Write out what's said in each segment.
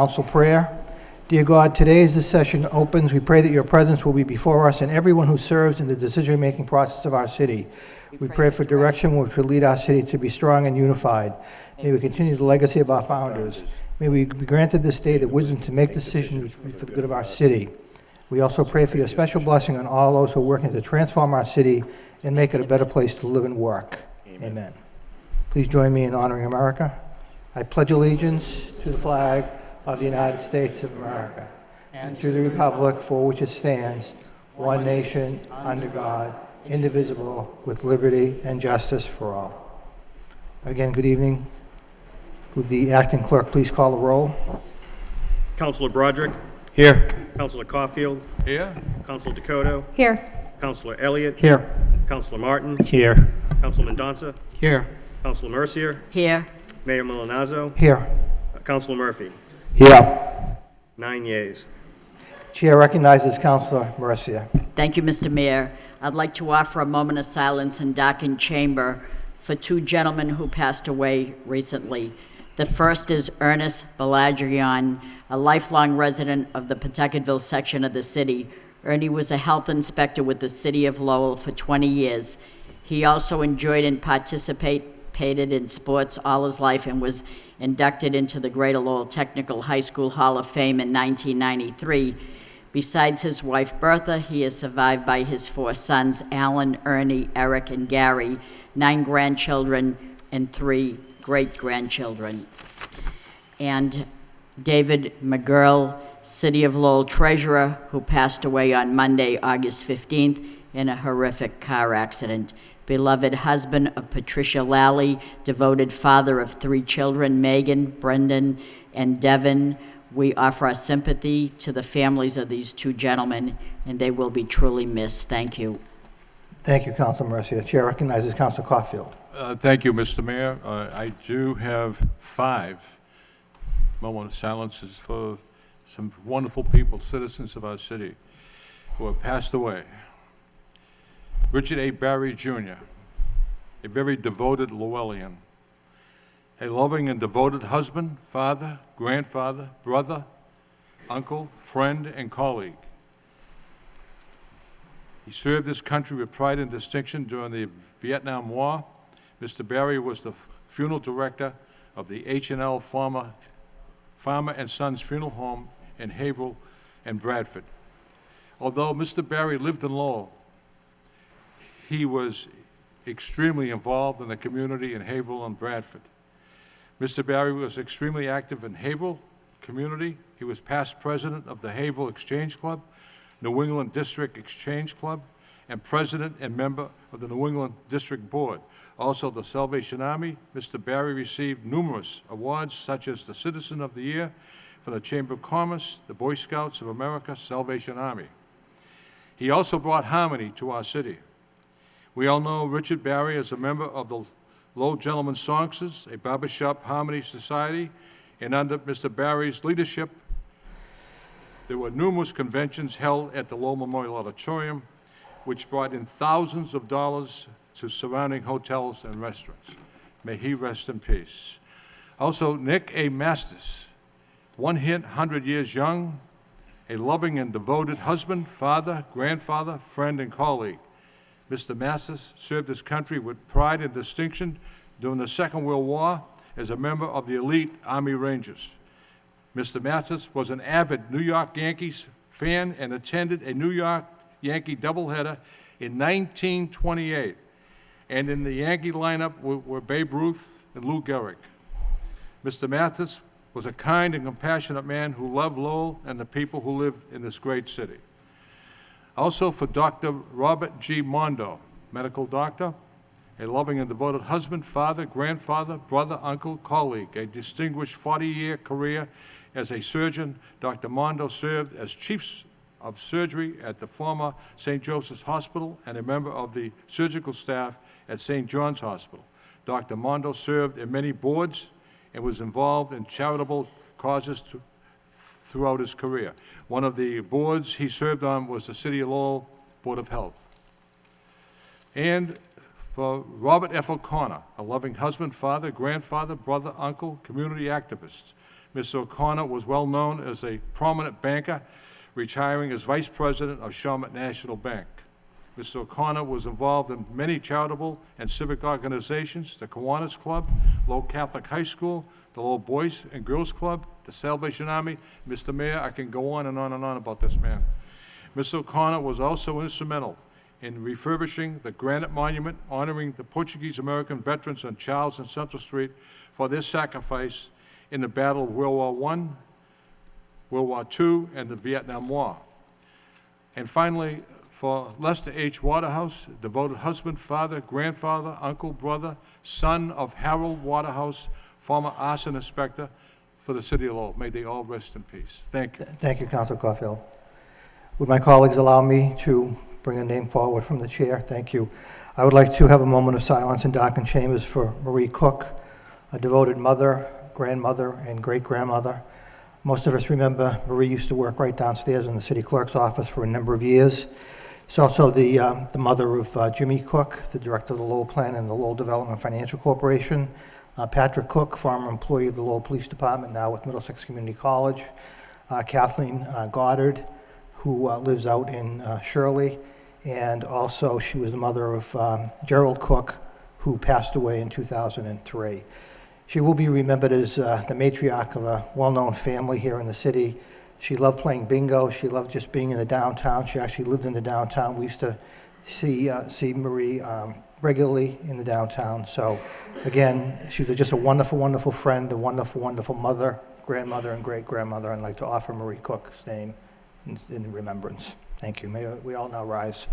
Council prayer. Dear God, today as this session opens, we pray that your presence will be before us and everyone who serves in the decision-making process of our city. We pray for direction which will lead our city to be strong and unified. May we continue the legacy of our founders. May we be granted this day the wisdom to make decisions which will be for the good of our city. We also pray for your special blessing on all those who are working to transform our city and make it a better place to live and work. Amen. Please join me in honoring America. I pledge allegiance to the flag of the United States of America and to the republic for which it stands, one nation, under God, indivisible, with liberty and justice for all. Again, good evening. Would the acting clerk please call the roll? Councilor Broderick. Here. Councilor Caulfield. Here. Councilor Dakota. Here. Councilor Elliott. Here. Councilor Martin. Here. Councilman Donza. Here. Councilor Mercier. Here. Mayor Milanazzo. Here. Councilor Murphy. Here. 9 yeas. Chair recognizes Councilor Mercier. Thank you, Mr. Mayor. I'd like to offer a moment of silence in darkened chamber for two gentlemen who passed away recently. The first is Ernest Balagian, a lifelong resident of the Pawtucketville section of the city. Ernie was a health inspector with the city of Lowell for 20 years. He also enjoyed and participated in sports all his life and was inducted into the Greater Lowell Technical High School Hall of Fame in 1993. Besides his wife Bertha, he is survived by his 4 sons, Alan, Ernie, Eric, and Gary, 9 grandchildren, and 3 great-grandchildren. And David McGurl, City of Lowell treasurer, who passed away on Monday, August 15th, in a horrific car accident. Beloved husband of Patricia Lally, devoted father of 3 children, Megan, Brendan, and Devin. We offer our sympathy to the families of these 2 gentlemen, and they will be truly missed. Thank you. Thank you, Councilor Mercier. Chair recognizes Councilor Caulfield. Thank you, Mr. Mayor. I do have 5 moment of silences for some wonderful people, citizens of our city, who have passed away. Richard A. Barry, Jr., a very devoted Lowellian, a loving and devoted husband, father, grandfather, brother, uncle, friend, and colleague. He served his country with pride and distinction during the Vietnam War. Mr. Barry was the funeral director of the H&L Farmer and Sons Funeral Home in Haverhill and Bradford. Although Mr. Barry lived in Lowell, he was extremely involved in the community in Haverhill and Bradford. Mr. Barry was extremely active in Haverhill community. He was past president of the Haverhill Exchange Club, New England District Exchange Club, and president and member of the New England District Board. Also the Salvation Army. Mr. Barry received numerous awards such as the Citizen of the Year from the Chamber of Commerce, the Boy Scouts of America, Salvation Army. He also brought harmony to our city. We all know Richard Barry as a member of the Lowell Gentlemen's Songsters, a barbershop harmony society, and under Mr. Barry's leadership, there were numerous conventions held at the Lowell Memorial Auditorium, which brought in thousands of dollars to surrounding hotels and restaurants. May he rest in peace. Also, Nick A. Masters, 100 years young, a loving and devoted husband, father, grandfather, friend, and colleague. Mr. Masters served his country with pride and distinction during the Second World War as a member of the elite Army Rangers. Mr. Masters was an avid New York Yankees fan and attended a New York Yankee doubleheader in 1928. And in the Yankee lineup were Babe Ruth and Lou Gehrig. Mr. Masters was a kind and compassionate man who loved Lowell and the people who lived in this great city. Also for Dr. Robert G. Mondo, medical doctor, a loving and devoted husband, father, grandfather, brother, uncle, colleague, a distinguished 40-year career as a surgeon. Dr. Mondo served as chief of surgery at the former St. Joseph's Hospital and a member of the surgical staff at St. John's Hospital. Dr. Mondo served in many boards and was involved in charitable causes throughout his career. One of the boards he served on was the City of Lowell Board of Health. And for Robert F. O'Connor, a loving husband, father, grandfather, brother, uncle, community activist. Mr. O'Connor was well known as a prominent banker, retiring as Vice President of Shawmut National Bank. Mr. O'Connor was involved in many charitable and civic organizations, the Kiwanis Club, Lowell Catholic High School, the Lowell Boys and Girls Club, the Salvation Army. Mr. Mayor, I can go on and on and on about this man. Mr. O'Connor was also instrumental in refurbishing the granite monument honoring the Portuguese-American veterans on Charles and Central Street for their sacrifice in the Battle of World War I, World War II, and the Vietnam War. And finally, for Lester H. Waterhouse, devoted husband, father, grandfather, uncle, brother, son of Harold Waterhouse, former arson inspector for the city of Lowell. May they all rest in peace. Thank you. Thank you, Councilor Caulfield. Would my colleagues allow me to bring a name forward from the chair? Thank you. I would like to have a moment of silence in darkened chambers for Marie Cook, a devoted mother, grandmother, and great-grandmother. Most of us remember Marie used to work right downstairs in the city clerk's office for a number of years. She's also the mother of Jimmy Cook, the director of the Lowell Plan and the Lowell Development Financial Corporation. Patrick Cook, former employee of the Lowell Police Department, now with Middlesex Community College. Kathleen Goddard, who lives out in Shirley. And also she was the mother of Gerald Cook, who passed away in 2003. She will be remembered as the matriarch of a well-known family here in the city. She loved playing bingo. She loved just being in the downtown. She actually lived in the downtown. We used to see Marie regularly in the downtown. So again, she was just a wonderful, wonderful friend, a wonderful, wonderful mother, grandmother, and great-grandmother. I'd like to offer Marie Cook's name in remembrance. Thank you. May we all now rise.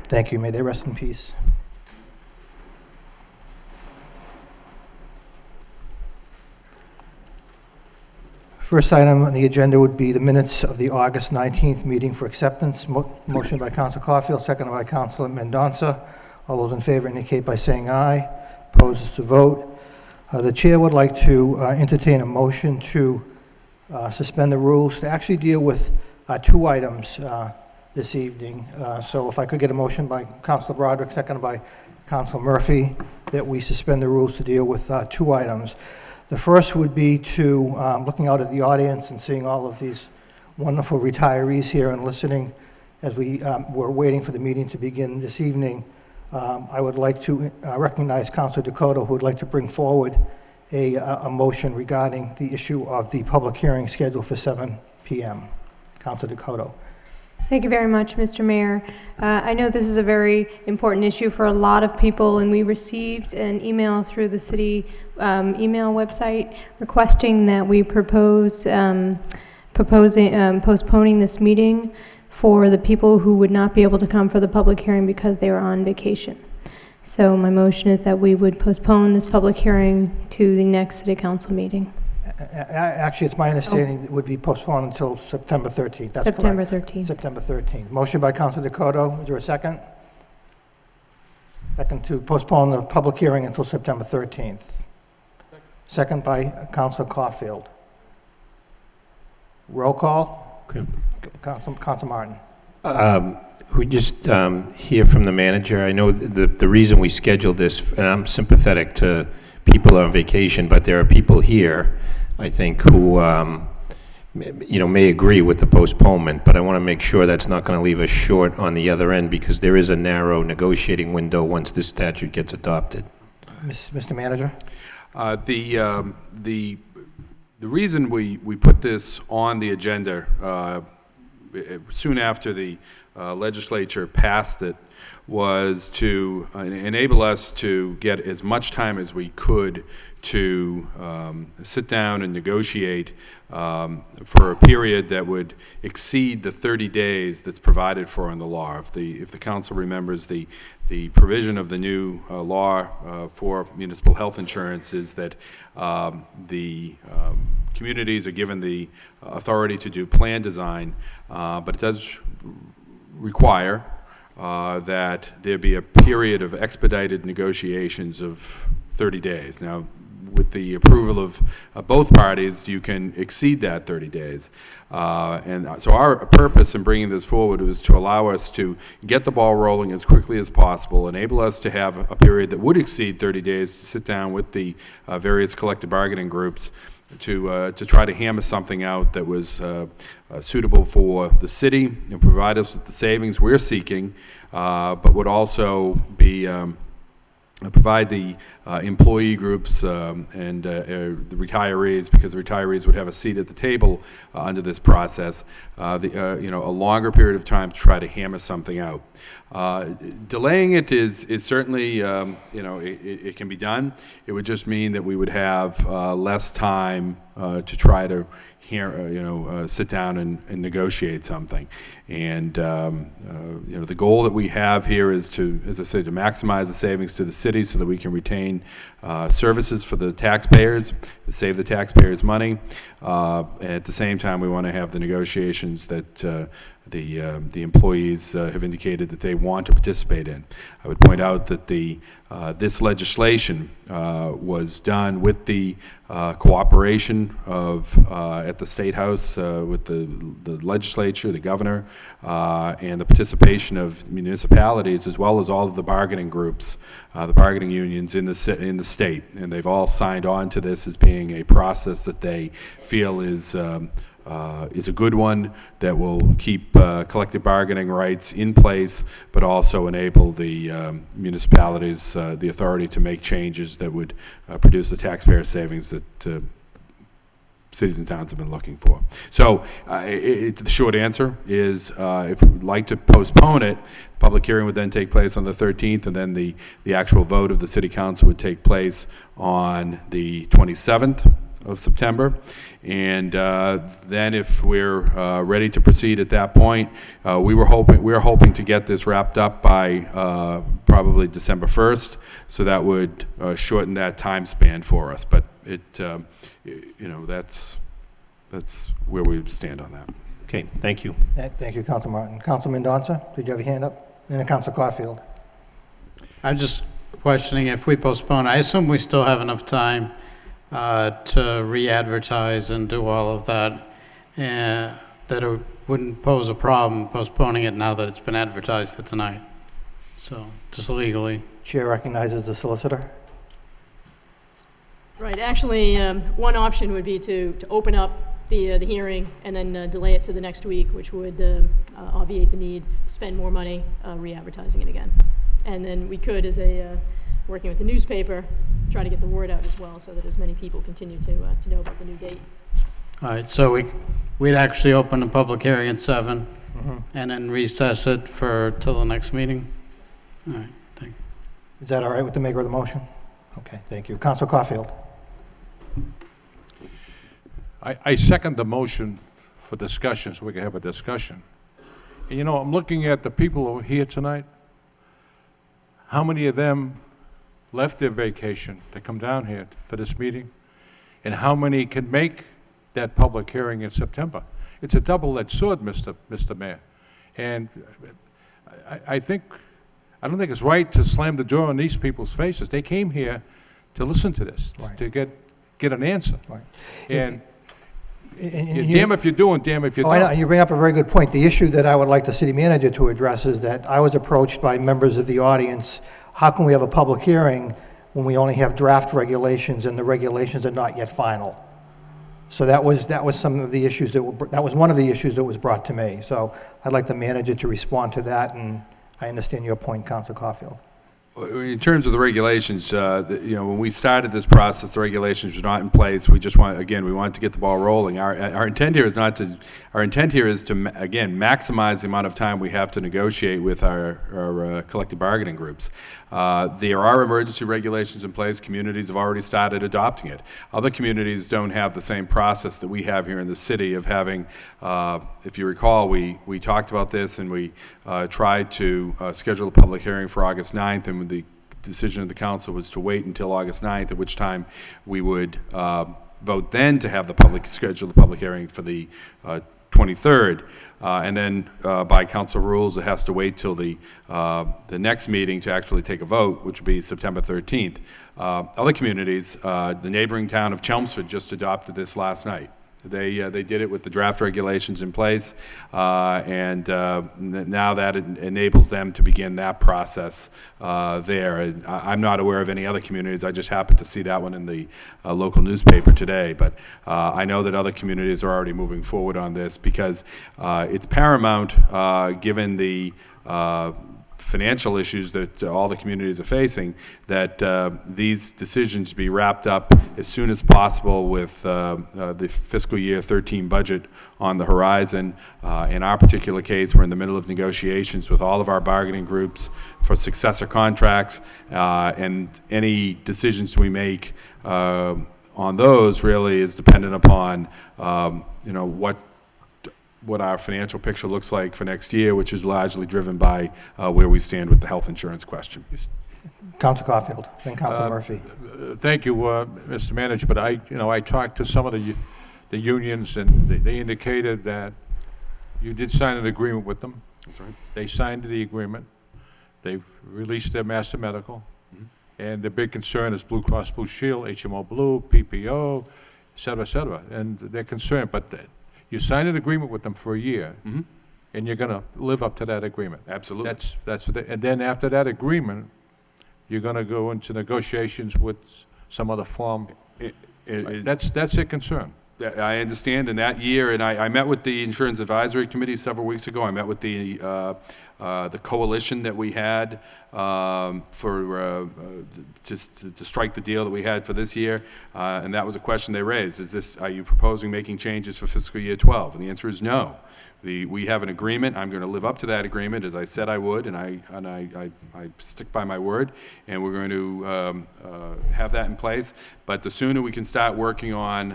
Thank you. May they rest in peace. First item on the agenda would be the minutes of the August 19th meeting for acceptance. Motion by Councilor Caulfield, seconded by Councilor Mendonça. All those in favor indicate by saying aye. Opposed to vote. The chair would like to entertain a motion to suspend the rules to actually deal with two items this evening. So if I could get a motion by Councilor Broderick, seconded by Councilor Murphy, that we suspend the rules to deal with two items. The first would be to, looking out at the audience and seeing all of these wonderful retirees here and listening as we were waiting for the meeting to begin this evening, I would like to recognize Councilor Dakota, who would like to bring forward a motion regarding the issue of the public hearing scheduled for 7 p.m. Councilor Dakota. Thank you very much, Mr. Mayor. I know this is a very important issue for a lot of people, and we received an email through the city email website requesting that we postponing this meeting for the people who would not be able to come for the public hearing because they were on vacation. So my motion is that we would postpone this public hearing to the next city council meeting. Actually, it's my understanding it would be postponed until September 13th. That's September correct. 13th. September 13th. Motion by Councilor Dakota. Is there a second? Second to postpone the public hearing until September 13th. Second by Councilor Caulfield. Roll call. Okay. Councilor Martin. We just hear from the manager. I know the reason we scheduled this, and I'm sympathetic to people on vacation, but there are people here, I think, who may agree with the postponement, but I want to make sure that's not going to leave us short on the other end, because there is a narrow negotiating window once this statute gets adopted. Mr. Manager? The reason we put this on the agenda soon after the legislature passed it was to enable us to get as much time as we could to sit down and negotiate for a period that would exceed the 30 days that's provided for in the law. If the council remembers, the provision of the new law for municipal health insurance is that the communities are given the authority to do plan design, but it does require that there be a period of expedited negotiations of 30 days. Now, with the approval of both parties, you can exceed that 30 days. And so our purpose in bringing this forward was to allow us to get the ball rolling as quickly as possible, enable us to have a period that would exceed 30 days to sit down with the various collective bargaining groups to try to hammer something out that was suitable for the city and provide us with the savings we're seeking, but would also be provide the employee groups and the retirees, because the retirees would have a seat at the table under this process, a longer period of time to try to hammer something out. Delaying it is certainly, it can be done. It would just mean that we would have less time to try to sit down and negotiate something. And, the goal that we have here is to, as I say, to maximize the savings to the city so that we can retain services for the taxpayers, save the taxpayers money. At the same time, we want to have the negotiations that the employees have indicated that they want to participate in. I would point out that this legislation was done with the cooperation of at the State House with the legislature, the governor, and the participation of municipalities, as well as all of the bargaining groups, the bargaining unions in the state, and they've all signed on to this as being a process that they feel is a good one that will keep collective bargaining rights in place, but also enable the municipalities the authority to make changes that would produce the taxpayer savings that cities and towns have been looking for. So the short answer is if we would like to postpone it, public hearing would then take place on the 13th, and then the actual vote of the city council would take place on the 27th of September. And then if we're ready to proceed at that point, we're hoping to get this wrapped up by probably December 1st, so that would shorten that time span for us. But that's where we stand on that. Okay, thank you. Thank you, Councilor Martin. Councilman Donza, did you have your hand up? And then Councilor Caulfield. I'm just questioning if we postpone. I assume we still have enough time to re-advertise and do all of that, that it wouldn't pose a problem postponing it now that it's been advertised for tonight. So, just legally. Chair recognizes the solicitor. Right, actually, one option would be to open up the hearing and then delay it to the next week, which would obviate the need to spend more money re-advertising it again. And then we could, as working with the newspaper, try to get the word out as well, so that as many people continue to know about the new date. All right, so we'd actually open a public hearing at 7 and then recess it till the next meeting. All right, thank you. Is that all right with the maker of the motion? Okay, thank you. Councilor Caulfield. I second the motion for discussion, so we can have a discussion. And I'm looking at the people who are here tonight. How many of them left their vacation to come down here for this meeting? And how many can make that public hearing in September? It's a double-edged sword, Mr. Mayor. And I don't think it's right to slam the door in these people's faces. They came here to listen to this, right, to get an answer. Right. And damn if you do and damn if you don't. I know, and you bring up a very good point. The issue that I would like the city manager to address is that I was approached by members of the audience, how can we have a public hearing when we only have draft regulations and the regulations are not yet final? So that was some of the issues that was one of the issues that was brought to me. So I'd like the manager to respond to that, and I understand your point, Councilor Caulfield. In terms of the regulations, when we started this process, the regulations were not in place. We just we wanted to get the ball rolling. Our intent here is to, again, maximize the amount of time we have to negotiate with our collective bargaining groups. There are emergency regulations in place. Communities have already started adopting it. Other communities don't have the same process that we have here in the city of having, if you recall, we talked about this and we tried to schedule a public hearing for August 9th, and the decision of the council was to wait until August 9th, at which time we would vote then to have schedule the public hearing for the 23rd. And then by council rules, it has to wait till the next meeting to actually take a vote, which would be September 13th. Other communities, the neighboring town of Chelmsford just adopted this last night. They did it with the draft regulations in place, and now that enables them to begin that process there. And I'm not aware of any other communities. I just happened to see that one in the local newspaper today. But I know that other communities are already moving forward on this because it's paramount, given the financial issues that all the communities are facing, that these decisions be wrapped up as soon as possible with the fiscal year 13 budget on the horizon. In our particular case, we're in the middle of negotiations with all of our bargaining groups for successor contracts, and any decisions we make on those really is dependent upon what our financial picture looks like for next year, which is largely driven by where we stand with the health insurance question. Council Caulfield, then Council Murphy. Thank you, Mr. Manager, but I talked to some of the unions, and they indicated that you did sign an agreement with them. That's right. They signed the agreement. They've released their master medical, and the big concern is Blue Cross Blue Shield, HMO Blue, PPO, et cetera, and they're concerned, but you signed an agreement with them for a year, and you're going to live up to that agreement. Absolutely. That's what and then after that agreement, you're going to go into negotiations with some other firm. That's their concern. I understand. In that year, and I met with the Insurance Advisory Committee several weeks ago. I met with the coalition that we had for to strike the deal that we had for this year, and that was a question they raised. Are you proposing making changes for fiscal year 12? And the answer is no. We have an agreement. I'm going to live up to that agreement, as I said I would, and I stick by my word, and we're going to have that in place. But the sooner we can start working on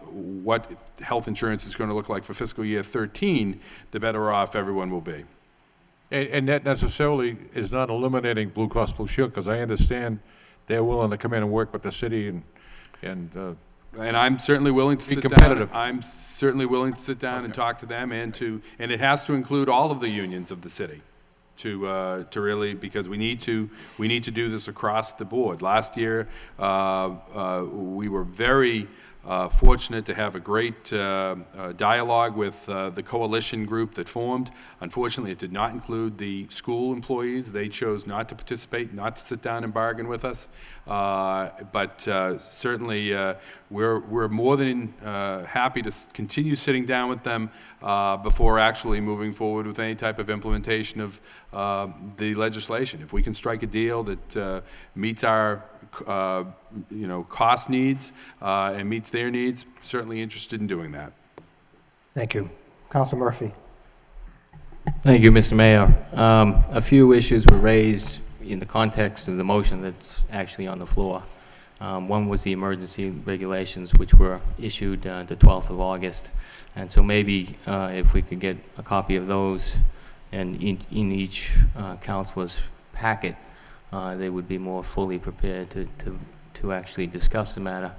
what health insurance is going to look like for fiscal year 13, the better off everyone will be. And that necessarily is not eliminating Blue Cross Blue Shield, because I understand they're willing to come in and work with the city and I'm certainly willing to sit competitive. down. I'm certainly willing to sit down and talk to them, and it has to include all of the unions of the city, to really, because we need to do this across the board. Last year, we were very fortunate to have a great dialogue with the coalition group that formed. Unfortunately, it did not include the school employees. They chose not to participate, not to sit down and bargain with us. But certainly, we're more than happy to continue sitting down with them before actually moving forward with any type of implementation of the legislation. If we can strike a deal that meets our cost needs and meets their needs, certainly interested in doing that. Thank you. Council Murphy. Thank you, Mr. Mayor. A few issues were raised in the context of the motion that's actually on the floor. One was the emergency regulations, which were issued the 12th of August. And so maybe if we could get a copy of those and in each councilor's packet, they would be more fully prepared to actually discuss the matter.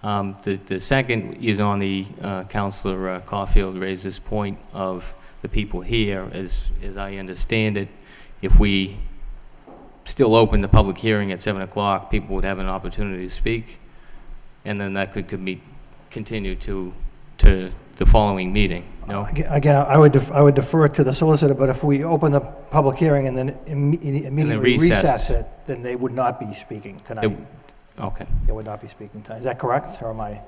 The second is on the Councilor Caulfield raised this point of the people here. As I understand it, if we still open the public hearing at 7 o'clock, people would have an opportunity to speak, and then that could continue to the following meeting. No? Again, I would defer to the solicitor, but if we open the public hearing and then immediately recess it, then they would not be speaking tonight. Okay. They would not be speaking tonight. Is that correct, or am I?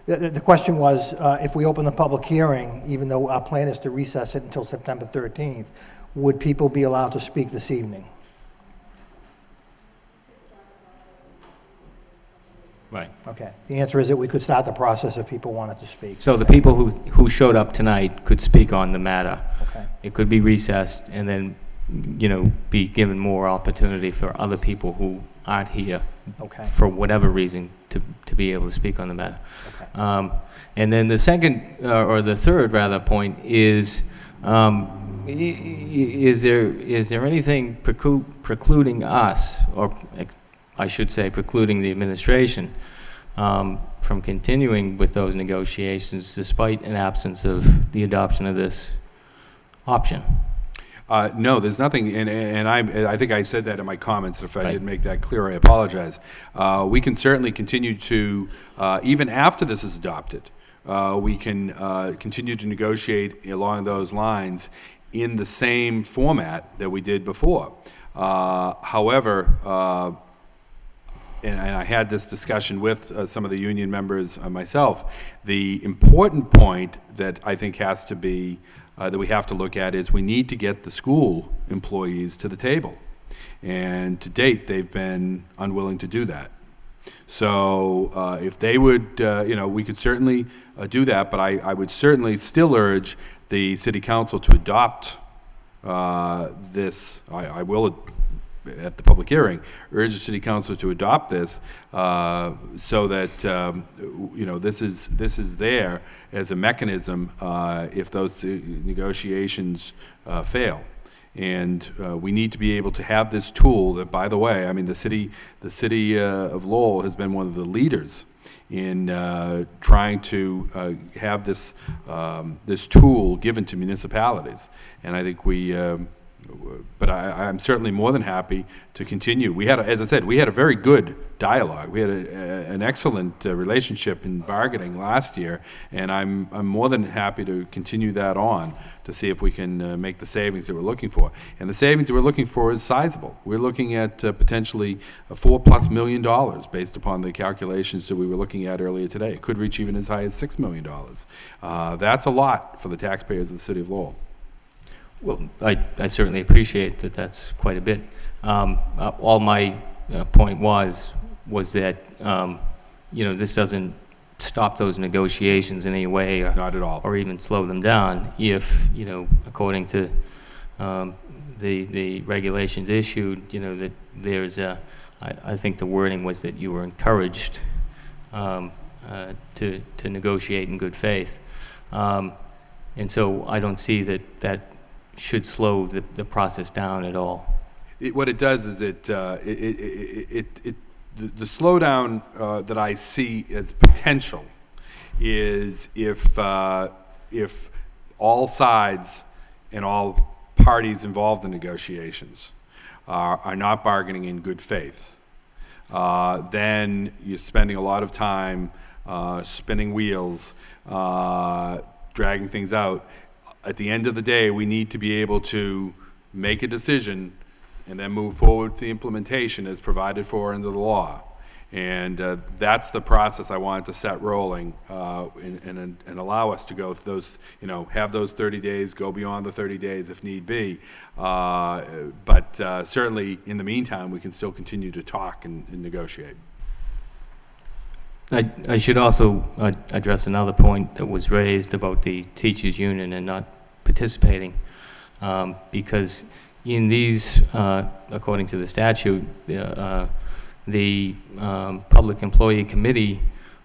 The question was, if we open the public hearing, even though our plan is to recess it until September 13th, would people be allowed to speak this evening? Right. Okay. The answer is that we could start the process if people wanted to speak. So the people who showed up tonight could speak on the matter. Okay. It could be recessed and then, be given more opportunity for other people who aren't here for whatever reason to be able to speak on the matter. Okay. And then the second, or the third rather, point is there anything precluding us, or I should say precluding the administration, from continuing with those negotiations despite an absence of the adoption of this option? No, there's nothing, and I think I said that in my comments. If I Right. didn't make that clear, I apologize. We can certainly continue to, even after this is adopted, we can continue to negotiate along those lines in the same format that we did before. However, and I had this discussion with some of the union members myself, the important point that I think has to be, that we have to look at is we need to get the school employees to the table. And to date, they've been unwilling to do that. So if they would, we could certainly do that, but I would certainly still urge the city council to adopt this. I will, at the public hearing, urge the city council to adopt this so that this is there as a mechanism if those negotiations fail. And we need to be able to have this tool that, by the way, I mean, the city of Lowell has been one of the leaders in trying to have this this tool given to municipalities. And I think but I'm certainly more than happy to continue. We had, as I said, we had a very good dialogue. We had an excellent relationship in bargaining last year, and I'm more than happy to continue that on to see if we can make the savings that we're looking for. And the savings that we're looking for is sizable. We're looking at potentially $4+ million based upon the calculations that we were looking at earlier today. It could reach even as high as $6 million. That's a lot for the taxpayers of the city of Lowell. Well, I certainly appreciate that. That's quite a bit. All my point was that, this doesn't stop those negotiations in any way, or Not at all. or even slow them down if, according to the regulations issued, that there's I think the wording was that you were encouraged to negotiate in good faith. And so I don't see that should slow the process down at all. What it does is the slowdown that I see as potential is if all sides and all parties involved in negotiations are not bargaining in good faith, then you're spending a lot of time spinning wheels, dragging things out. At the end of the day, we need to be able to make a decision and then move forward to the implementation as provided for under the law. And that's the process I wanted to set rolling and allow us to go through those, have those 30 days, go beyond the 30 days if need be. But certainly, in the meantime, we can still continue to talk and negotiate. I should also address another point that was raised about the teachers' union and not participating, because in these, according to the statute, the Public Employee Committee,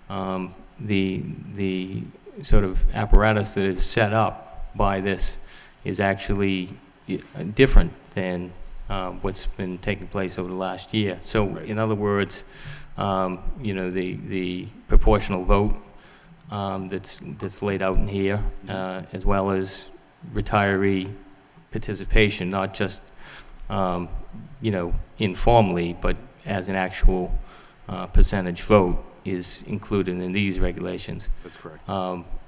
the sort of apparatus that is set up by this is actually different than what's been taking place over the last year. So, Right. In other words, the proportional vote that's laid out in here, as well as retiree participation, not just informally, but as an actual percentage vote, is included in these regulations. That's correct.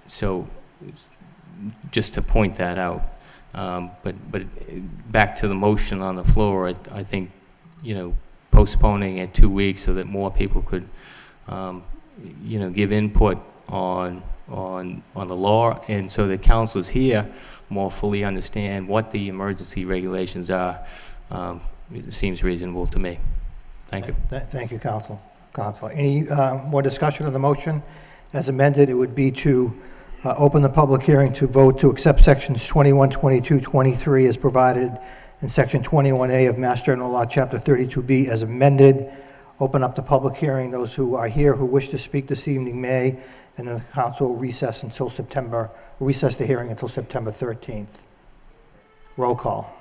So, just to point that out. But back to the motion on the floor, I think, postponing it 2 weeks so that more people could, give input on the law, and so the councilors here more fully understand what the emergency regulations are. It seems reasonable to me. Thank you. Thank you, Counselor. Any more discussion on the motion? As amended, it would be to open the public hearing to vote to accept sections 21, 22, 23 as provided in section 21A of Mass General Law, Chapter 32B as amended. Open up the public hearing. Those who are here who wish to speak this evening may, and then the council will recess the hearing until September 13th. Roll call.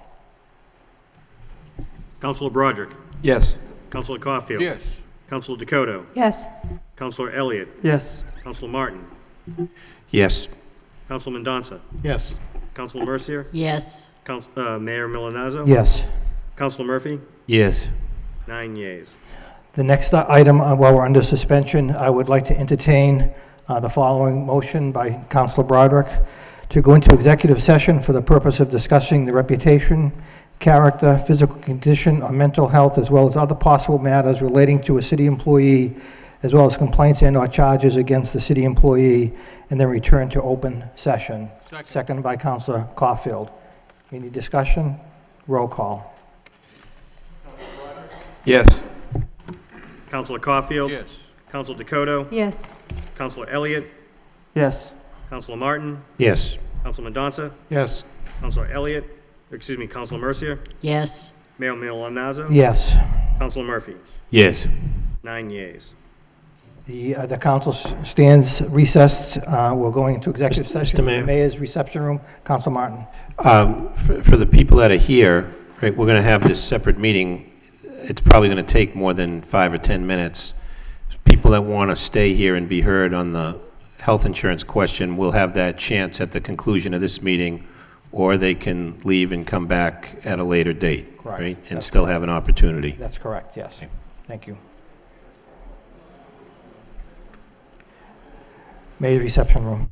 Councilor Broderick. Yes. Councilor Caulfield. Yes. Councilor Dakota. Yes. Counselor Elliott. Yes. Counselor Martin. Yes. Counselor Mendonça. Yes. Counselor Mercier. Yes. Mayor Milonazo. Yes. Counselor Murphy. Yes. 9 yeas. The next item, while we're under suspension, I would like to entertain the following motion by Councilor Broderick to go into executive session for the purpose of discussing the reputation, character, physical condition, or mental health, as well as other possible matters relating to a city employee, as well as complaints and/or charges against the city employee, and then return to open session. Second by Councilor Caulfield. Any discussion? Roll call. Yes. Counselor Caulfield. Yes. Counselor Dakota. Yes. Counselor Elliott. Yes. Counselor Martin. Yes. Counselor Mendonça. Yes. Counselor Elliott. Excuse me, Counselor Mercier. Yes. Mayor Milonazo. Yes. Counselor Murphy. Yes. 9 yeas. The council stands recessed. We're going into executive Mr. session in Mayor. the mayor's reception room. Council Martin. For the people that are here, right, we're going to have this separate meeting. It's probably going to take more than 5 or 10 minutes. People that want to stay here and be heard on the health insurance question will have that chance at the conclusion of this meeting, or they can leave and come back at a later date, Correct. right? And That's still have an opportunity. That's correct, yes. Thank you. Mayor's reception room.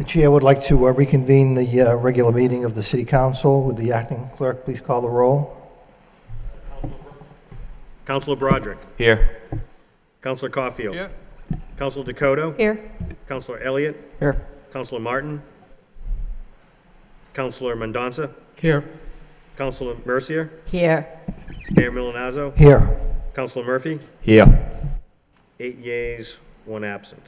Chair would like to reconvene the regular meeting of the City Council. Would the acting clerk please call the roll? Counselor Broderick. Here. Counselor Caulfield. Here. Counselor Dakota. Here. Counselor Elliott. Here. Counselor Martin. Counselor Mendonça. Here. Counselor Mercier. Here. Mayor Milonazo. Here. Counselor Murphy. Here. 8 yeas, 1 absent.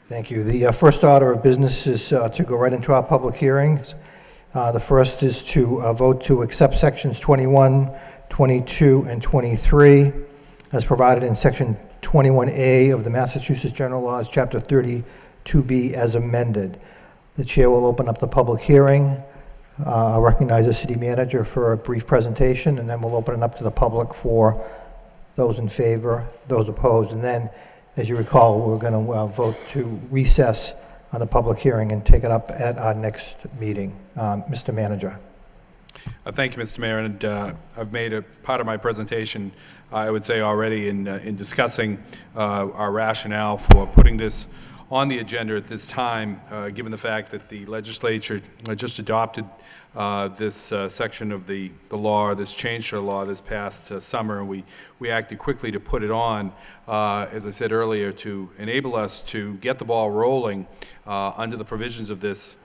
Thank you. The first order of business is to go right into our public hearings. The first is to vote to accept sections 21, 22, and 23 as provided in section 21A of the Massachusetts General Laws, Chapter 32B as amended. The chair will open up the public hearing. I'll recognize the city manager for a brief presentation, and then we'll open it up to the public for those in favor, those opposed, and then, as you recall, we're going to vote to recess on the public hearing and take it up at our next meeting. Mr. Manager. Thank you, Mr. Mayor, and I've made a part of my presentation, I would say already, in discussing our rationale for putting this on the agenda at this time, given the fact that the legislature just adopted this section of the law, this change to the law this past summer, and we acted quickly to put it on, as I said earlier, to enable us to get the ball rolling under the provisions of this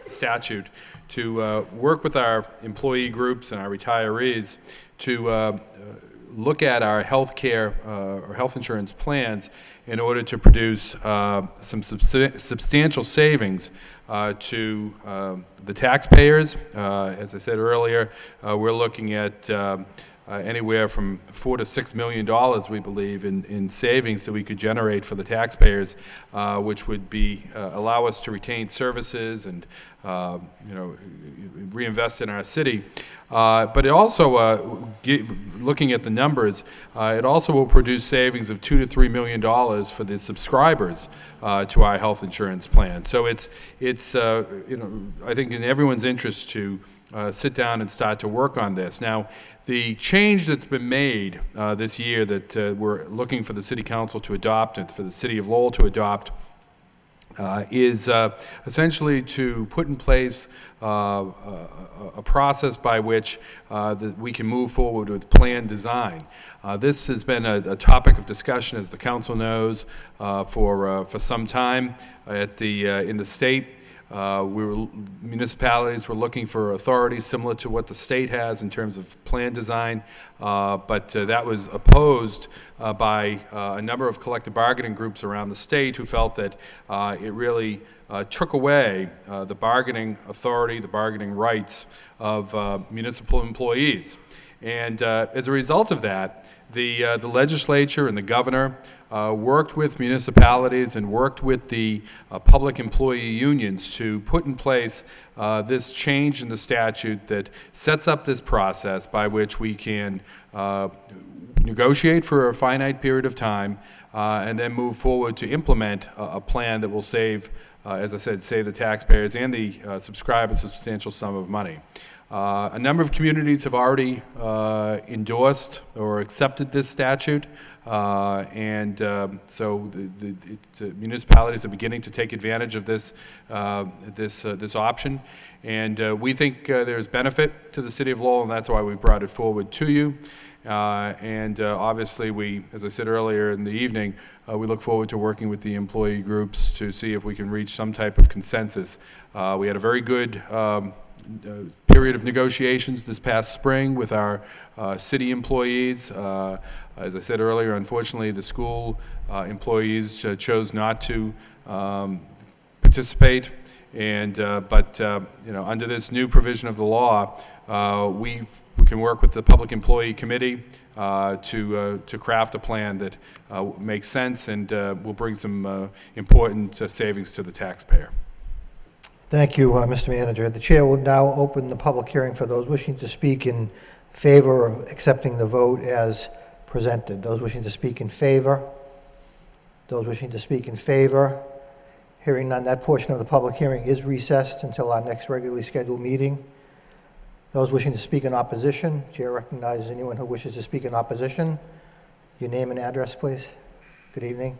statute, to work with our employee groups and our retirees to look at our health care or health insurance plans in order to produce some substantial savings to the taxpayers. As I said earlier, we're looking at anywhere from $4 to $6 million, we believe, in savings that we could generate for the taxpayers, which would be allow us to retain services and reinvest in our city. But it also, looking at the numbers, it also will produce savings of $2 to $3 million for the subscribers to our health insurance plan. So it's I think in everyone's interest to sit down and start to work on this. Now, the change that's been made this year that we're looking for the City Council to adopt and for the City of Lowell to adopt is essentially to put in place a process by which we can move forward with plan design. This has been a topic of discussion, as the council knows, for some time in the state. Municipalities were looking for authority similar to what the state has in terms of plan design, but that was opposed by a number of collective bargaining groups around the state who felt that it really took away the bargaining authority, the bargaining rights of municipal employees. And as a result of that, the legislature and the governor worked with municipalities and worked with the public employee unions to put in place this change in the statute that sets up this process by which we can negotiate for a finite period of time and then move forward to implement a plan that will save, as I said, save the taxpayers and the subscribers a substantial sum of money. A number of communities have already endorsed or accepted this statute, and so the municipalities are beginning to take advantage of this this option, and we think there's benefit to the City of Lowell, and that's why we brought it forward to you. And obviously, we, as I said earlier in the evening, we look forward to working with the employee groups to see if we can reach some type of consensus. We had a very good period of negotiations this past spring with our city employees. As I said earlier, unfortunately, the school employees chose not to participate. And but under this new provision of the law, we can work with the Public Employee Committee to craft a plan that makes sense and will bring some important savings to the taxpayer. Thank you, Mr. Manager. The chair will now open the public hearing for those wishing to speak in favor of accepting the vote as presented. Those wishing to speak in favor? Those wishing to speak in favor? Hearing none, that portion of the public hearing is recessed until our next regularly scheduled meeting. Those wishing to speak in opposition, chair recognizes anyone who wishes to speak in opposition. Your name and address, please. Good evening.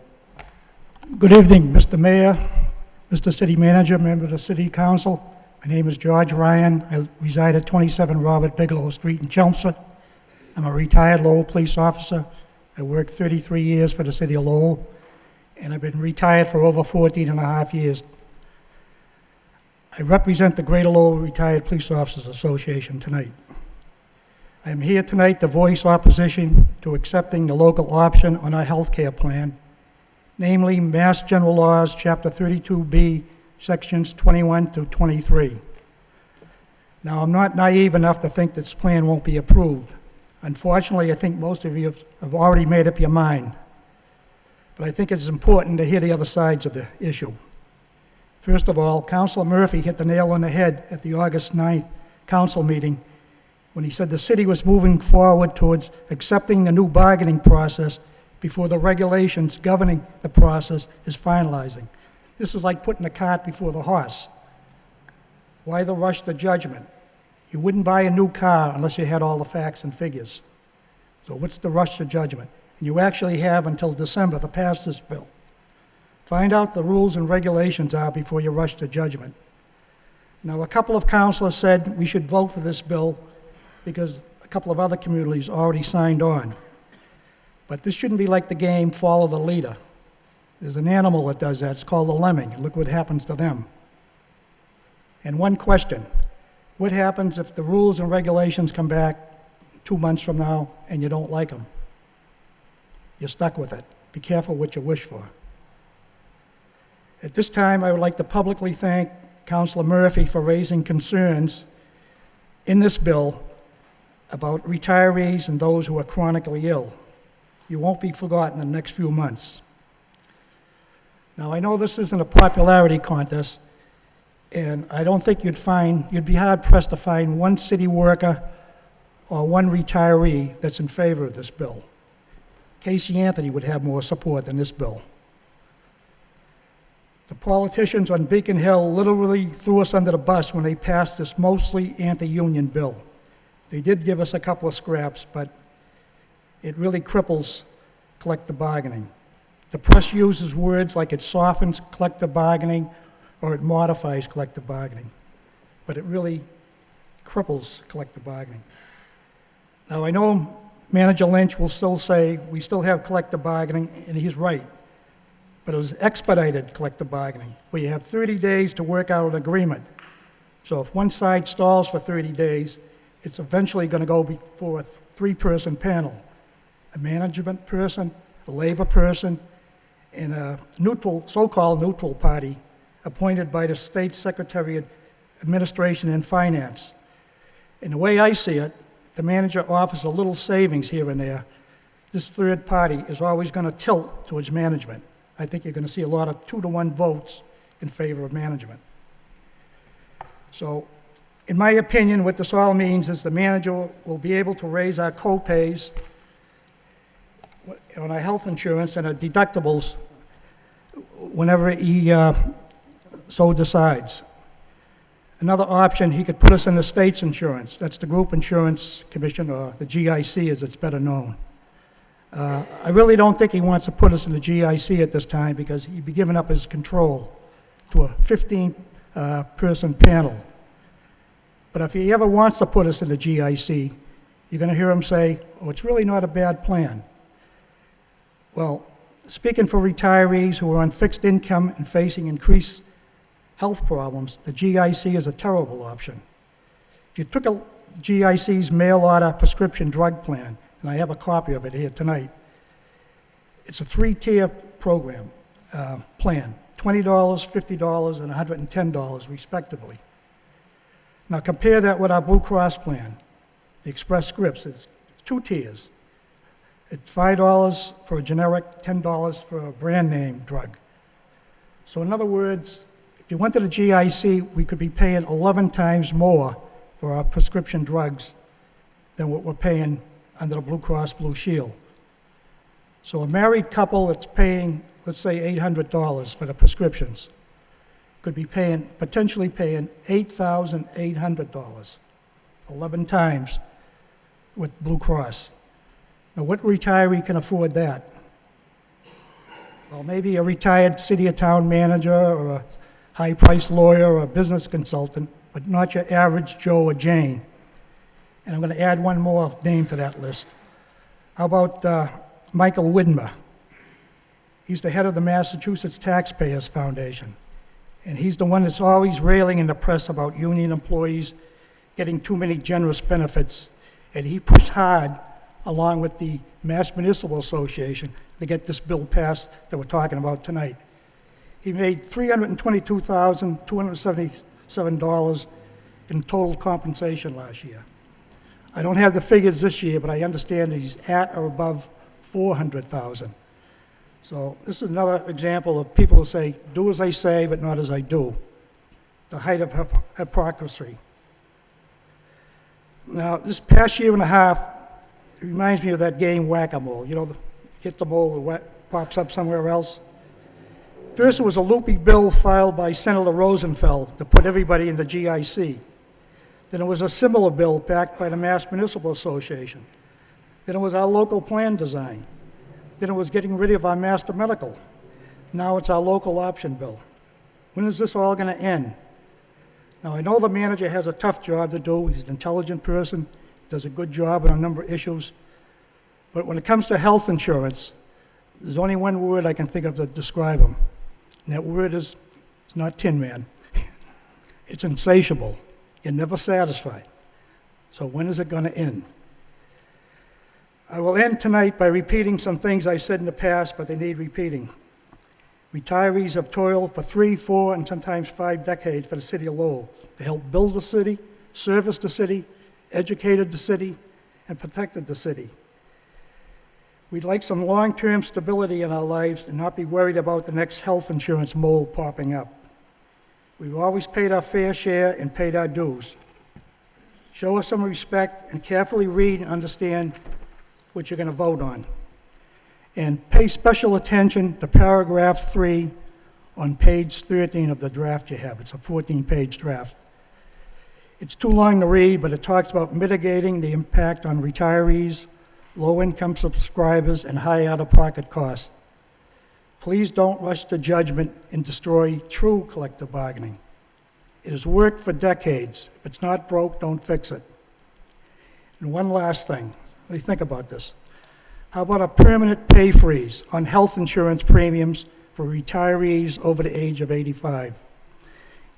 Good evening, Mr. Mayor, Mr. City Manager, member of the City Council, my name is George Ryan. I reside at 27 Robert Bigelow Street in Chelmsford. I'm a retired Lowell police officer. I worked 33 years for the City of Lowell, and I've been retired for over 14 and a half years. I represent the Greater Lowell Retired Police Officers Association tonight. I am here tonight to voice opposition to accepting the local option on our health care plan, namely Mass General Laws, Chapter 32B, Sections 21 to 23. Now, I'm not naive enough to think this plan won't be approved. Unfortunately, I think most of you have already made up your mind. But I think it's important to hear the other sides of the issue. First of all, Councilor Murphy hit the nail on the head at the August 9th council meeting when he said the city was moving forward towards accepting the new bargaining process before the regulations governing the process is finalizing. This is like putting the cart before the horse. Why the rush to judgment? You wouldn't buy a new car unless you had all the facts and figures. So what's the rush to judgment? And you actually have until December to pass this bill. Find out the rules and regulations are before you rush to judgment. Now, a couple of councilors said we should vote for this bill because a couple of other communities already signed on. But this shouldn't be like the game Follow the Leader. There's an animal that does that. It's called the lemming. Look what happens to them. And one question. What happens if the rules and regulations come back 2 months from now and you don't like them? You're stuck with it. Be careful what you wish for. At this time, I would like to publicly thank Councilor Murphy for raising concerns in this bill about retirees and those who are chronically ill. You won't be forgotten in the next few months. Now, I know this isn't a popularity contest, and I don't think you'd be hard-pressed to find one city worker or one retiree that's in favor of this bill. Casey Anthony would have more support than this bill. The politicians on Beacon Hill literally threw us under the bus when they passed this mostly anti-union bill. They did give us a couple of scraps, but it really cripples collective bargaining. The press uses words like it softens collective bargaining or it modifies collective bargaining, but it really cripples collective bargaining. Now, I know Manager Lynch will still say we still have collective bargaining, and he's right, but it was expedited collective bargaining, where you have 30 days to work out an agreement. So if one side stalls for 30 days, it's eventually going to go before a three-person panel, a management person, a labor person, and a neutral, so-called neutral party appointed by the State Secretary of Administration and Finance. And the way I see it, the manager offers a little savings here and there. This third party is always going to tilt towards management. I think you're going to see a lot of 2-to-1 votes in favor of management. So, in my opinion, what this all means is the manager will be able to raise our co-pays on our health insurance and our deductibles whenever he so decides. Another option, he could put us in the state's insurance. That's the Group Insurance Commission, or the GIC as it's better known. I really don't think he wants to put us in the GIC at this time because he'd be giving up his control to a 15-person panel. But if he ever wants to put us in the GIC, you're going to hear him say, oh, it's really not a bad plan. Well, speaking for retirees who are on fixed income and facing increased health problems, the GIC is a terrible option. If you took a GIC's mail-order prescription drug plan, and I have a copy of it here tonight, it's a 3-tier program plan, $20, $50, and $110 respectively. Now compare that with our Blue Cross plan, the Express Scripts. It's 2 tiers. It's $5 for a generic, $10 for a brand name drug. So in other words, if you went to the GIC, we could be paying 11 times more for our prescription drugs than what we're paying under the Blue Cross Blue Shield. So a married couple that's paying, let's say, $800 for the prescriptions could be potentially paying $8,800, 11 times with Blue Cross. Now, what retiree can afford that? Well, maybe a retired city or town manager or high-priced lawyer or business consultant, but not your average Joe or Jane. And I'm going to add one more name to that list. How about Michael Widmer? He's the head of the Massachusetts Taxpayers Foundation. And he's the one that's always railing in the press about union employees getting too many generous benefits. And he pushed hard, along with the Mass Municipal Association, to get this bill passed that we're talking about tonight. He made $322,277 in total compensation last year. I don't have the figures this year, but I understand that he's at or above $400,000. So this is another example of people who say, do as I say, but not as I do. The height of hypocrisy. Now, this past year and a half, it reminds me of that game Whack-A-Mole. You know, hit the mole, it pops up somewhere else. First, it was a loopy bill filed by Senator Rosenfeld to put everybody in the GIC. Then it was a similar bill backed by the Mass Municipal Association. Then it was our local plan design. Then it was getting rid of our master medical. Now it's our local option bill. When is this all going to end? Now, I know the manager has a tough job to do. He's an intelligent person, does a good job on a number of issues. But when it comes to health insurance, there's only one word I can think of to describe him. And that word is, it's not Tin Man. It's insatiable. You're never satisfied. So when is it going to end? I will end tonight by repeating some things I said in the past, but they need repeating. Retirees have toiled for 3, 4, and sometimes 5 decades for the city of Lowell to help build the city, service the city, educated the city, and protected the city. We'd like some long-term stability in our lives and not be worried about the next health insurance mole popping up. We've always paid our fair share and paid our dues. Show us some respect and carefully read and understand what you're going to vote on. And pay special attention to paragraph 3 on page 13 of the draft you have. It's a 14-page draft. It's too long to read, but it talks about mitigating the impact on retirees, low-income subscribers, and high out-of-pocket costs. Please don't rush to judgment and destroy true collective bargaining. It has worked for decades. If it's not broke, don't fix it. And one last thing. Think about this. How about a permanent pay freeze on health insurance premiums for retirees over the age of 85?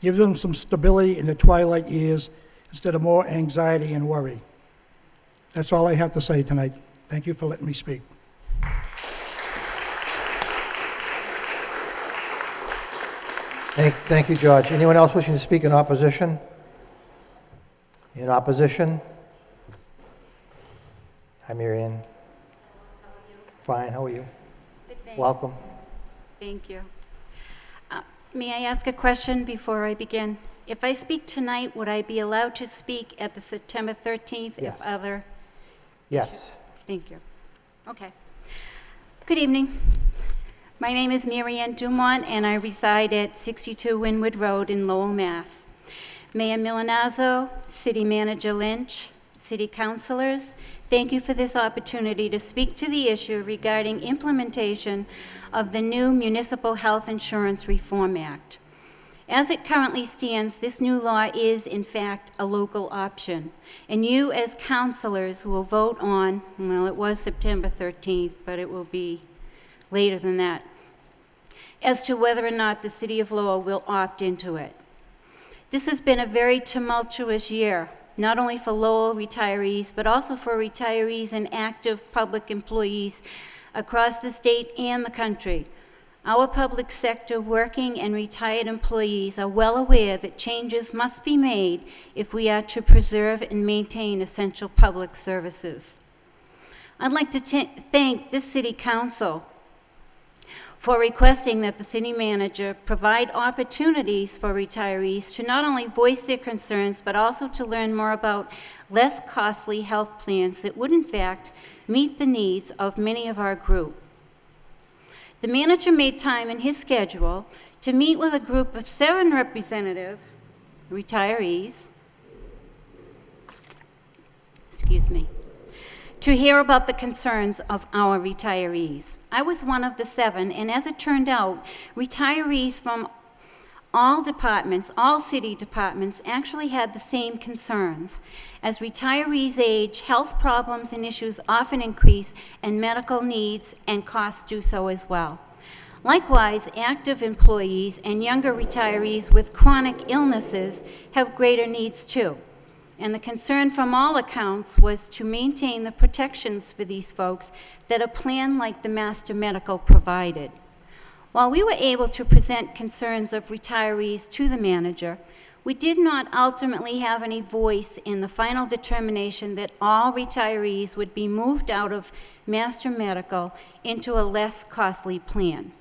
Give them some stability in the twilight years instead of more anxiety and worry. That's all I have to say tonight. Thank you for letting me speak. Thank you, George. Anyone else wishing to speak in opposition? In opposition? Hi, Marianne. Fine, how are you? Good, thanks. Welcome. Thank you. May I ask a question before I begin? If I speak tonight, would I be allowed to speak at the September 13th? Yes. If other? Yes. Thank you. Okay. Good evening. My name is Marianne Dumont, and I reside at 62 Wynwood Road in Lowell, Mass. Mayor Milanazzo, City Manager Lynch, City Councilors, thank you for this opportunity to speak to the issue regarding implementation of the new Municipal Health Insurance Reform Act. As it currently stands, this new law is, in fact, a local option. And you, as councilors, will vote on, well, it was September 13th, but it will be later than that, as to whether or not the City of Lowell will opt into it. This has been a very tumultuous year, not only for Lowell retirees, but also for retirees and active public employees across the state and the country. Our public sector working and retired employees are well aware that changes must be made if we are to preserve and maintain essential public services. I'd like to thank this City Council for requesting that the city manager provide opportunities for retirees to not only voice their concerns, but also to learn more about less costly health plans that would, in fact, meet the needs of many of our group. The manager made time in his schedule to meet with a group of 7 representative retirees, to hear about the concerns of our retirees. I was one of the 7, and as it turned out, retirees from all departments, all city departments, actually had the same concerns. As retirees age, health problems and issues often increase, and medical needs and costs do so as well. Likewise, active employees and younger retirees with chronic illnesses have greater needs too. And the concern from all accounts was to maintain the protections for these folks that a plan like the Master Medical provided. While we were able to present concerns of retirees to the manager, we did not ultimately have any voice in the final determination that all retirees would be moved out of Master Medical into a less costly plan.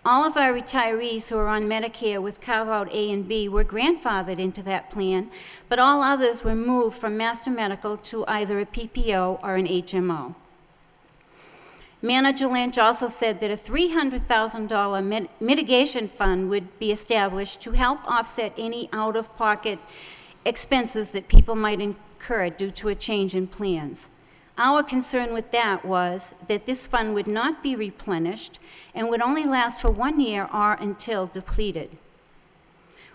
All of our retirees who are on Medicare with carve-out A and B were grandfathered into that plan, but all others were moved from Master Medical to either a PPO or an HMO. Manager Lynch also said that a $300,000 mitigation fund would be established to help offset any out-of-pocket expenses that people might incur due to a change in plans. Our concern with that was that this fund would not be replenished and would only last for 1 year or until depleted.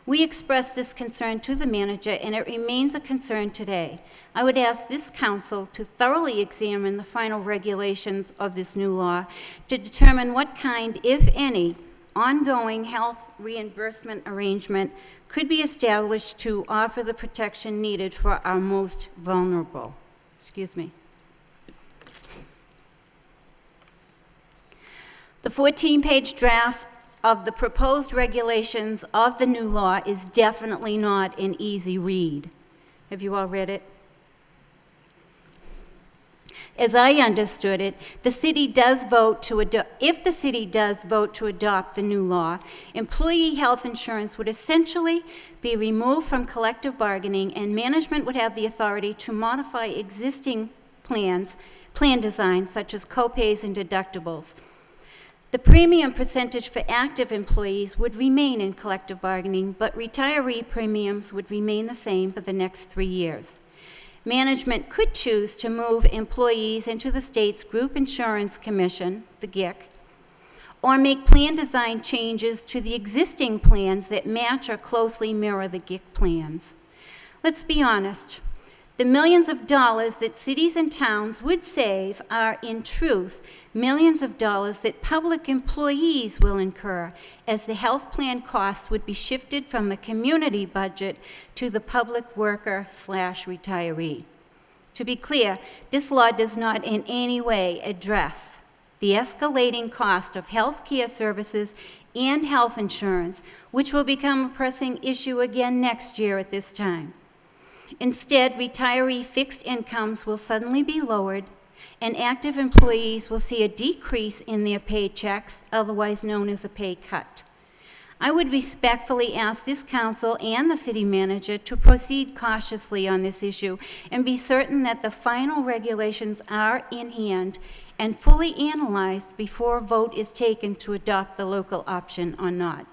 We expressed this concern to the manager, and it remains a concern today. I would ask this council to thoroughly examine the final regulations of this new law to determine what kind, if any, ongoing health reimbursement arrangement could be established to offer the protection needed for our most vulnerable. Excuse me. The 14-page draft of the proposed regulations of the new law is definitely not an easy read. Have you all read it? As I understood it, the city does vote to if the city does vote to adopt the new law, employee health insurance would essentially be removed from collective bargaining, and management would have the authority to modify existing plan designs such as copays and deductibles. The premium percentage for active employees would remain in collective bargaining, but retiree premiums would remain the same for the next 3 years. Management could choose to move employees into the state's Group Insurance Commission, the GIC, or make plan design changes to the existing plans that match or closely mirror the GIC plans. Let's be honest. The millions of dollars that cities and towns would save are, in truth, millions of dollars that public employees will incur, as the health plan costs would be shifted from the community budget to the public worker/retiree. To be clear, this law does not in any way address the escalating cost of health care services and health insurance, which will become a pressing issue again next year at this time. Instead, retiree fixed incomes will suddenly be lowered, and active employees will see a decrease in their paychecks, otherwise known as a pay cut. I would respectfully ask this council and the city manager to proceed cautiously on this issue and be certain that the final regulations are in hand and fully analyzed before a vote is taken to adopt the local option or not.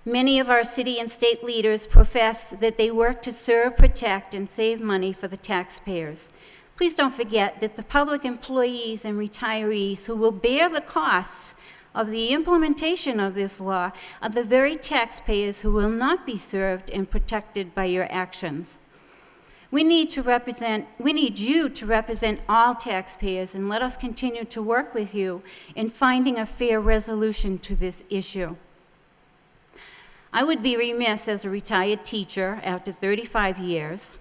Many of our city and state leaders profess that they work to serve, protect, and save money for the taxpayers. Please don't forget that the public employees and retirees who will bear the costs of the implementation of this law are the very taxpayers who will not be served and protected by your actions. We need you to represent all taxpayers, and let us continue to work with you in finding a fair resolution to this issue. I would be remiss as a retired teacher after 35 years,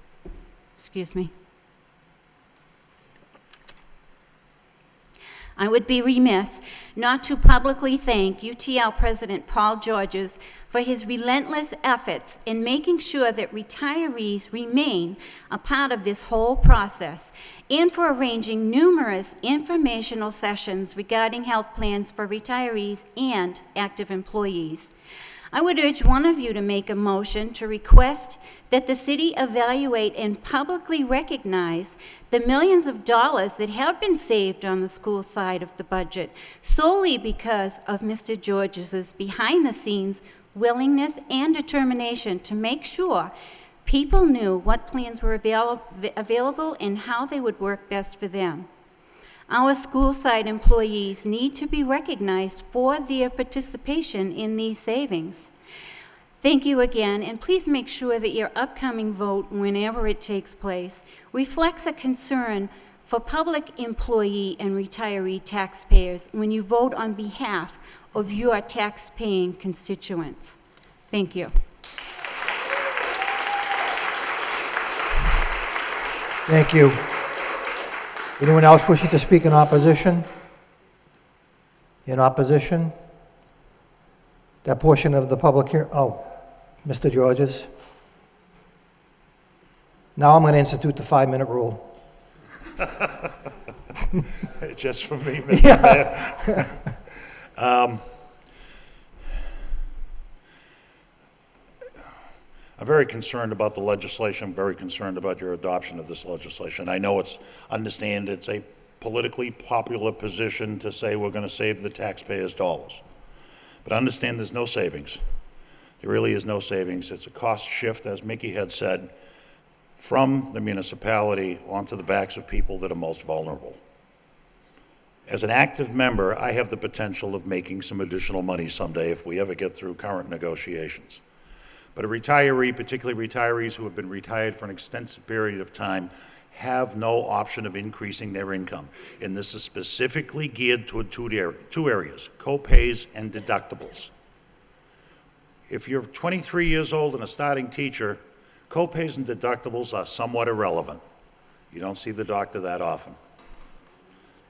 I would be remiss not to publicly thank UTL President Paul Georges for his relentless efforts in making sure that retirees remain a part of this whole process, and for arranging numerous informational sessions regarding health plans for retirees and active employees. I would urge one of you to make a motion to request that the city evaluate and publicly recognize the millions of dollars that have been saved on the school side of the budget solely because of Mr. Georges' behind-the-scenes willingness and determination to make sure people knew what plans were available and how they would work best for them. Our school site employees need to be recognized for their participation in these savings. Thank you again, and please make sure that your upcoming vote, whenever it takes place, reflects a concern for public employee and retiree taxpayers when you vote on behalf of your tax-paying constituents. Thank you. Thank you. Anyone else wishing to speak in opposition? In opposition? That portion of the public here, oh, Mr. Georges. Now I'm going to institute the 5-minute rule. Just for me, Mr. Mayor. I'm very concerned about the legislation. I'm very concerned about your adoption of this legislation. I know it's a politically popular position to say we're going to save the taxpayers' dollars. But understand there's no savings. There really is no savings. It's a cost shift, as Mickey had said, from the municipality onto the backs of people that are most vulnerable. As an active member, I have the potential of making some additional money someday if we ever get through current negotiations. But a retiree, particularly retirees who have been retired for an extensive period of time, have no option of increasing their income. And this is specifically geared toward two areas, co-pays and deductibles. If you're 23 years old and a starting teacher, co-pays and deductibles are somewhat irrelevant. You don't see the doctor that often.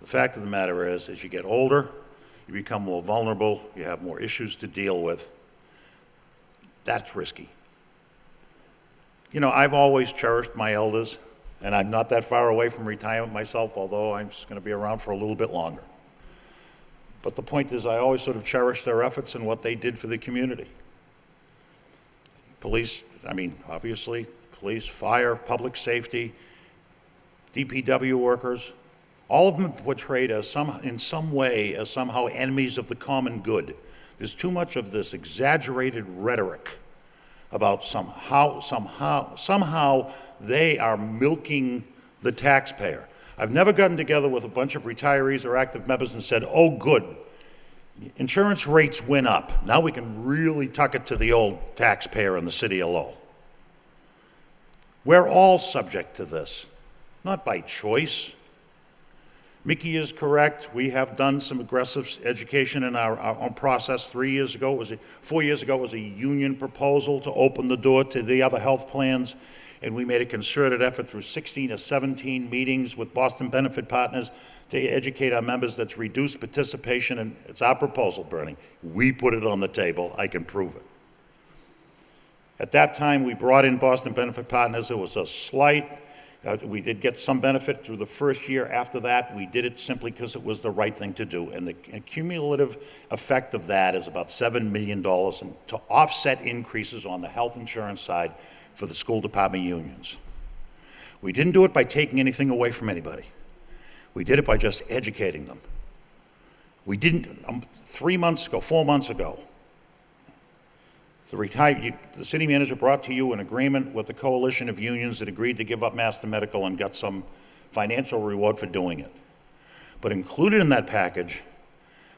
The fact of the matter is, as you get older, you become more vulnerable, you have more issues to deal with. That's risky. You know, I've always cherished my elders, and I'm not that far away from retirement myself, although I'm just going to be around for a little bit longer. But the point is, I always sort of cherish their efforts and what they did for the community. Police, obviously, police, fire, public safety, DPW workers, all of them portrayed as in some way as somehow enemies of the common good. There's too much of this exaggerated rhetoric about somehow they are milking the taxpayer. I've never gotten together with a bunch of retirees or active members and said, oh good, insurance rates went up. Now we can really tuck it to the old taxpayer in the city of Lowell. We're all subject to this, not by choice. Mickey is correct. We have done some aggressive education in our own process. 4 years ago, it was a union proposal to open the door to the other health plans, and we made a concerted effort through 16 or 17 meetings with Boston Benefit Partners to educate our members. That's reduced participation, and it's our proposal, Bernie. We put it on the table. I can prove it. At that time, we brought in Boston Benefit Partners. It was a slight. We did get some benefit through the first year. After that, we did it simply because it was the right thing to do. And the cumulative effect of that is about $7 million to offset increases on the health insurance side for the school department unions. We didn't do it by taking anything away from anybody. We did it by just educating them. We didn't, 4 months ago, the city manager brought to you an agreement with the coalition of unions that agreed to give up Master Medical and got some financial reward for doing it. But included in that package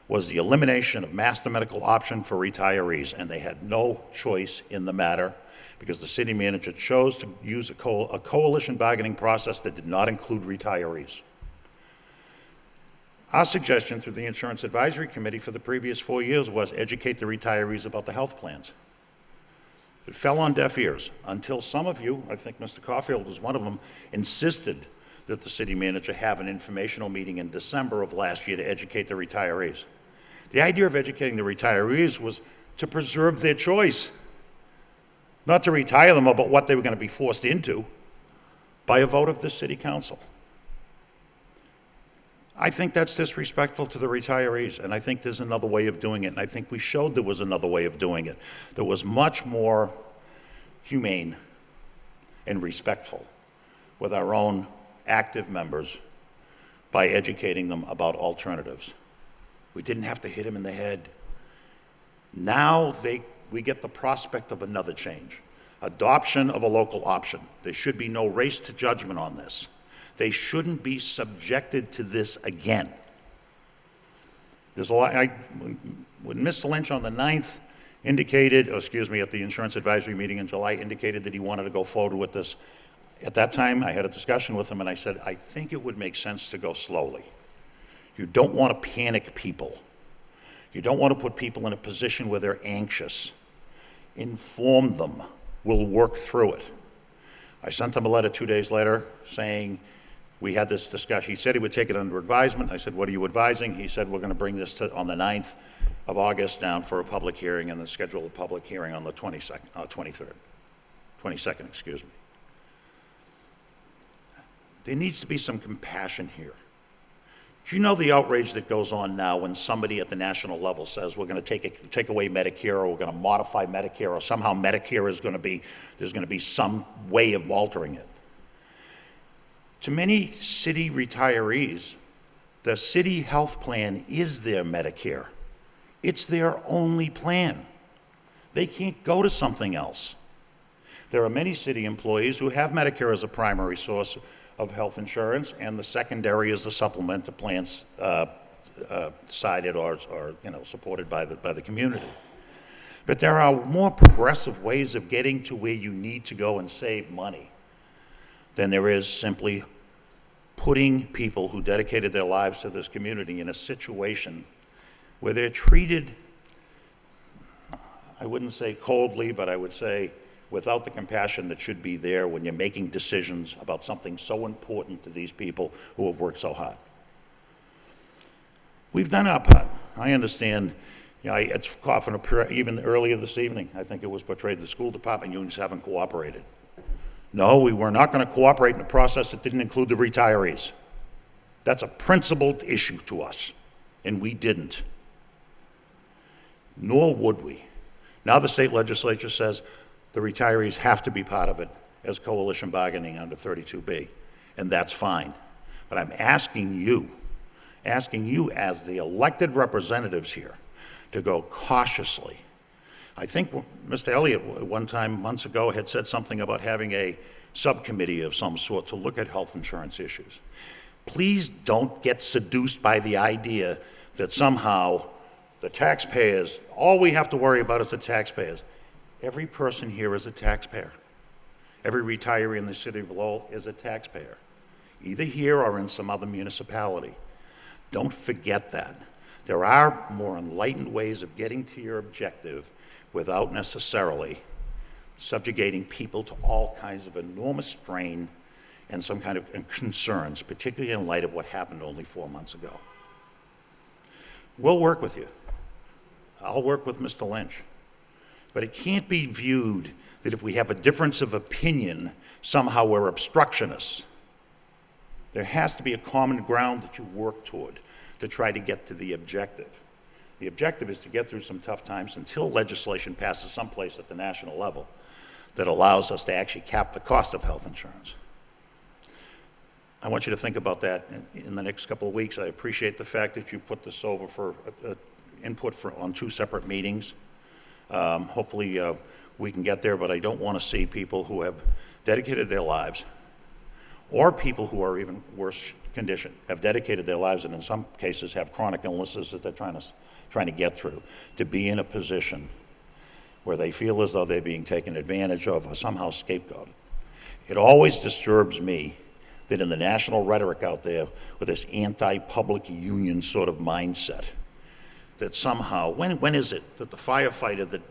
was the elimination of Master Medical option for retirees, and they had no choice in the matter because the city manager chose to use a coalition bargaining process that did not include retirees. Our suggestion through the Insurance Advisory Committee for the previous 4 years was educate the retirees about the health plans. It fell on deaf ears until some of you, I think Mr. Caulfield was one of them, insisted that the city manager have an informational meeting in December of last year to educate the retirees. The idea of educating the retirees was to preserve their choice, not to retire them about what they were going to be forced into by a vote of the city council. I think that's disrespectful to the retirees, and I think there's another way of doing it, and I think we showed there was another way of doing it that was much more humane and respectful with our own active members by educating them about alternatives. We didn't have to hit them in the head. Now we get the prospect of another change, adoption of a local option. There should be no race to judgment on this. They shouldn't be subjected to this again. There's a lot, when Mr. Lynch on the 9th indicated, at the insurance advisory meeting in July, indicated that he wanted to go forward with this, at that time, I had a discussion with him, and I said, I think it would make sense to go slowly. You don't want to panic people. You don't want to put people in a position where they're anxious. Inform them. We'll work through it. I sent him a letter 2 days later saying, we had this discussion. He said he would take it under advisement. I said, what are you advising? He said, we're going to bring this on the 9th of August down for a public hearing and then schedule a public hearing on the 22nd, excuse me. There needs to be some compassion here. Do you know the outrage that goes on now when somebody at the national level says we're going to take away Medicare, or we're going to modify Medicare, or somehow Medicare is going to be, there's going to be some way of altering it? To many city retirees, the city health plan is their Medicare. It's their only plan. They can't go to something else. There are many city employees who have Medicare as a primary source of health insurance, and the secondary is the supplement to plans cited or supported by the community. But there are more progressive ways of getting to where you need to go and save money than there is simply putting people who dedicated their lives to this community in a situation where they're treated, I wouldn't say coldly, but I would say without the compassion that should be there when you're making decisions about something so important to these people who have worked so hard. We've done our part. I understand, it's often, even earlier this evening, I think it was portrayed, the school department unions haven't cooperated. No, we were not going to cooperate in a process that didn't include the retirees. That's a principled issue to us, and we didn't. Nor would we. Now the state legislature says the retirees have to be part of it as coalition bargaining under 32B, and that's fine. But I'm asking you as the elected representatives here to go cautiously. I think Mr. Elliott one time, months ago, had said something about having a subcommittee of some sort to look at health insurance issues. Please don't get seduced by the idea that somehow the taxpayers, all we have to worry about is the taxpayers. Every person here is a taxpayer. Every retiree in the city of Lowell is a taxpayer, either here or in some other municipality. Don't forget that. There are more enlightened ways of getting to your objective without necessarily subjugating people to all kinds of enormous strain and some kind of concerns, particularly in light of what happened only 4 months ago. We'll work with you. I'll work with Mr. Lynch. But it can't be viewed that if we have a difference of opinion, somehow we're obstructionists. There has to be a common ground that you work toward to try to get to the objective. The objective is to get through some tough times until legislation passes someplace at the national level that allows us to actually cap the cost of health insurance. I want you to think about that in the next couple of weeks. I appreciate the fact that you put this over for input on 2 separate meetings. Hopefully we can get there, but I don't want to see people who have dedicated their lives, or people who are even worse condition, have dedicated their lives and in some cases have chronic illnesses that they're trying to get through, to be in a position where they feel as though they're being taken advantage of or somehow scapegoated. It always disturbs me that in the national rhetoric out there with this anti-public union sort of mindset, that somehow, when is it that the firefighter that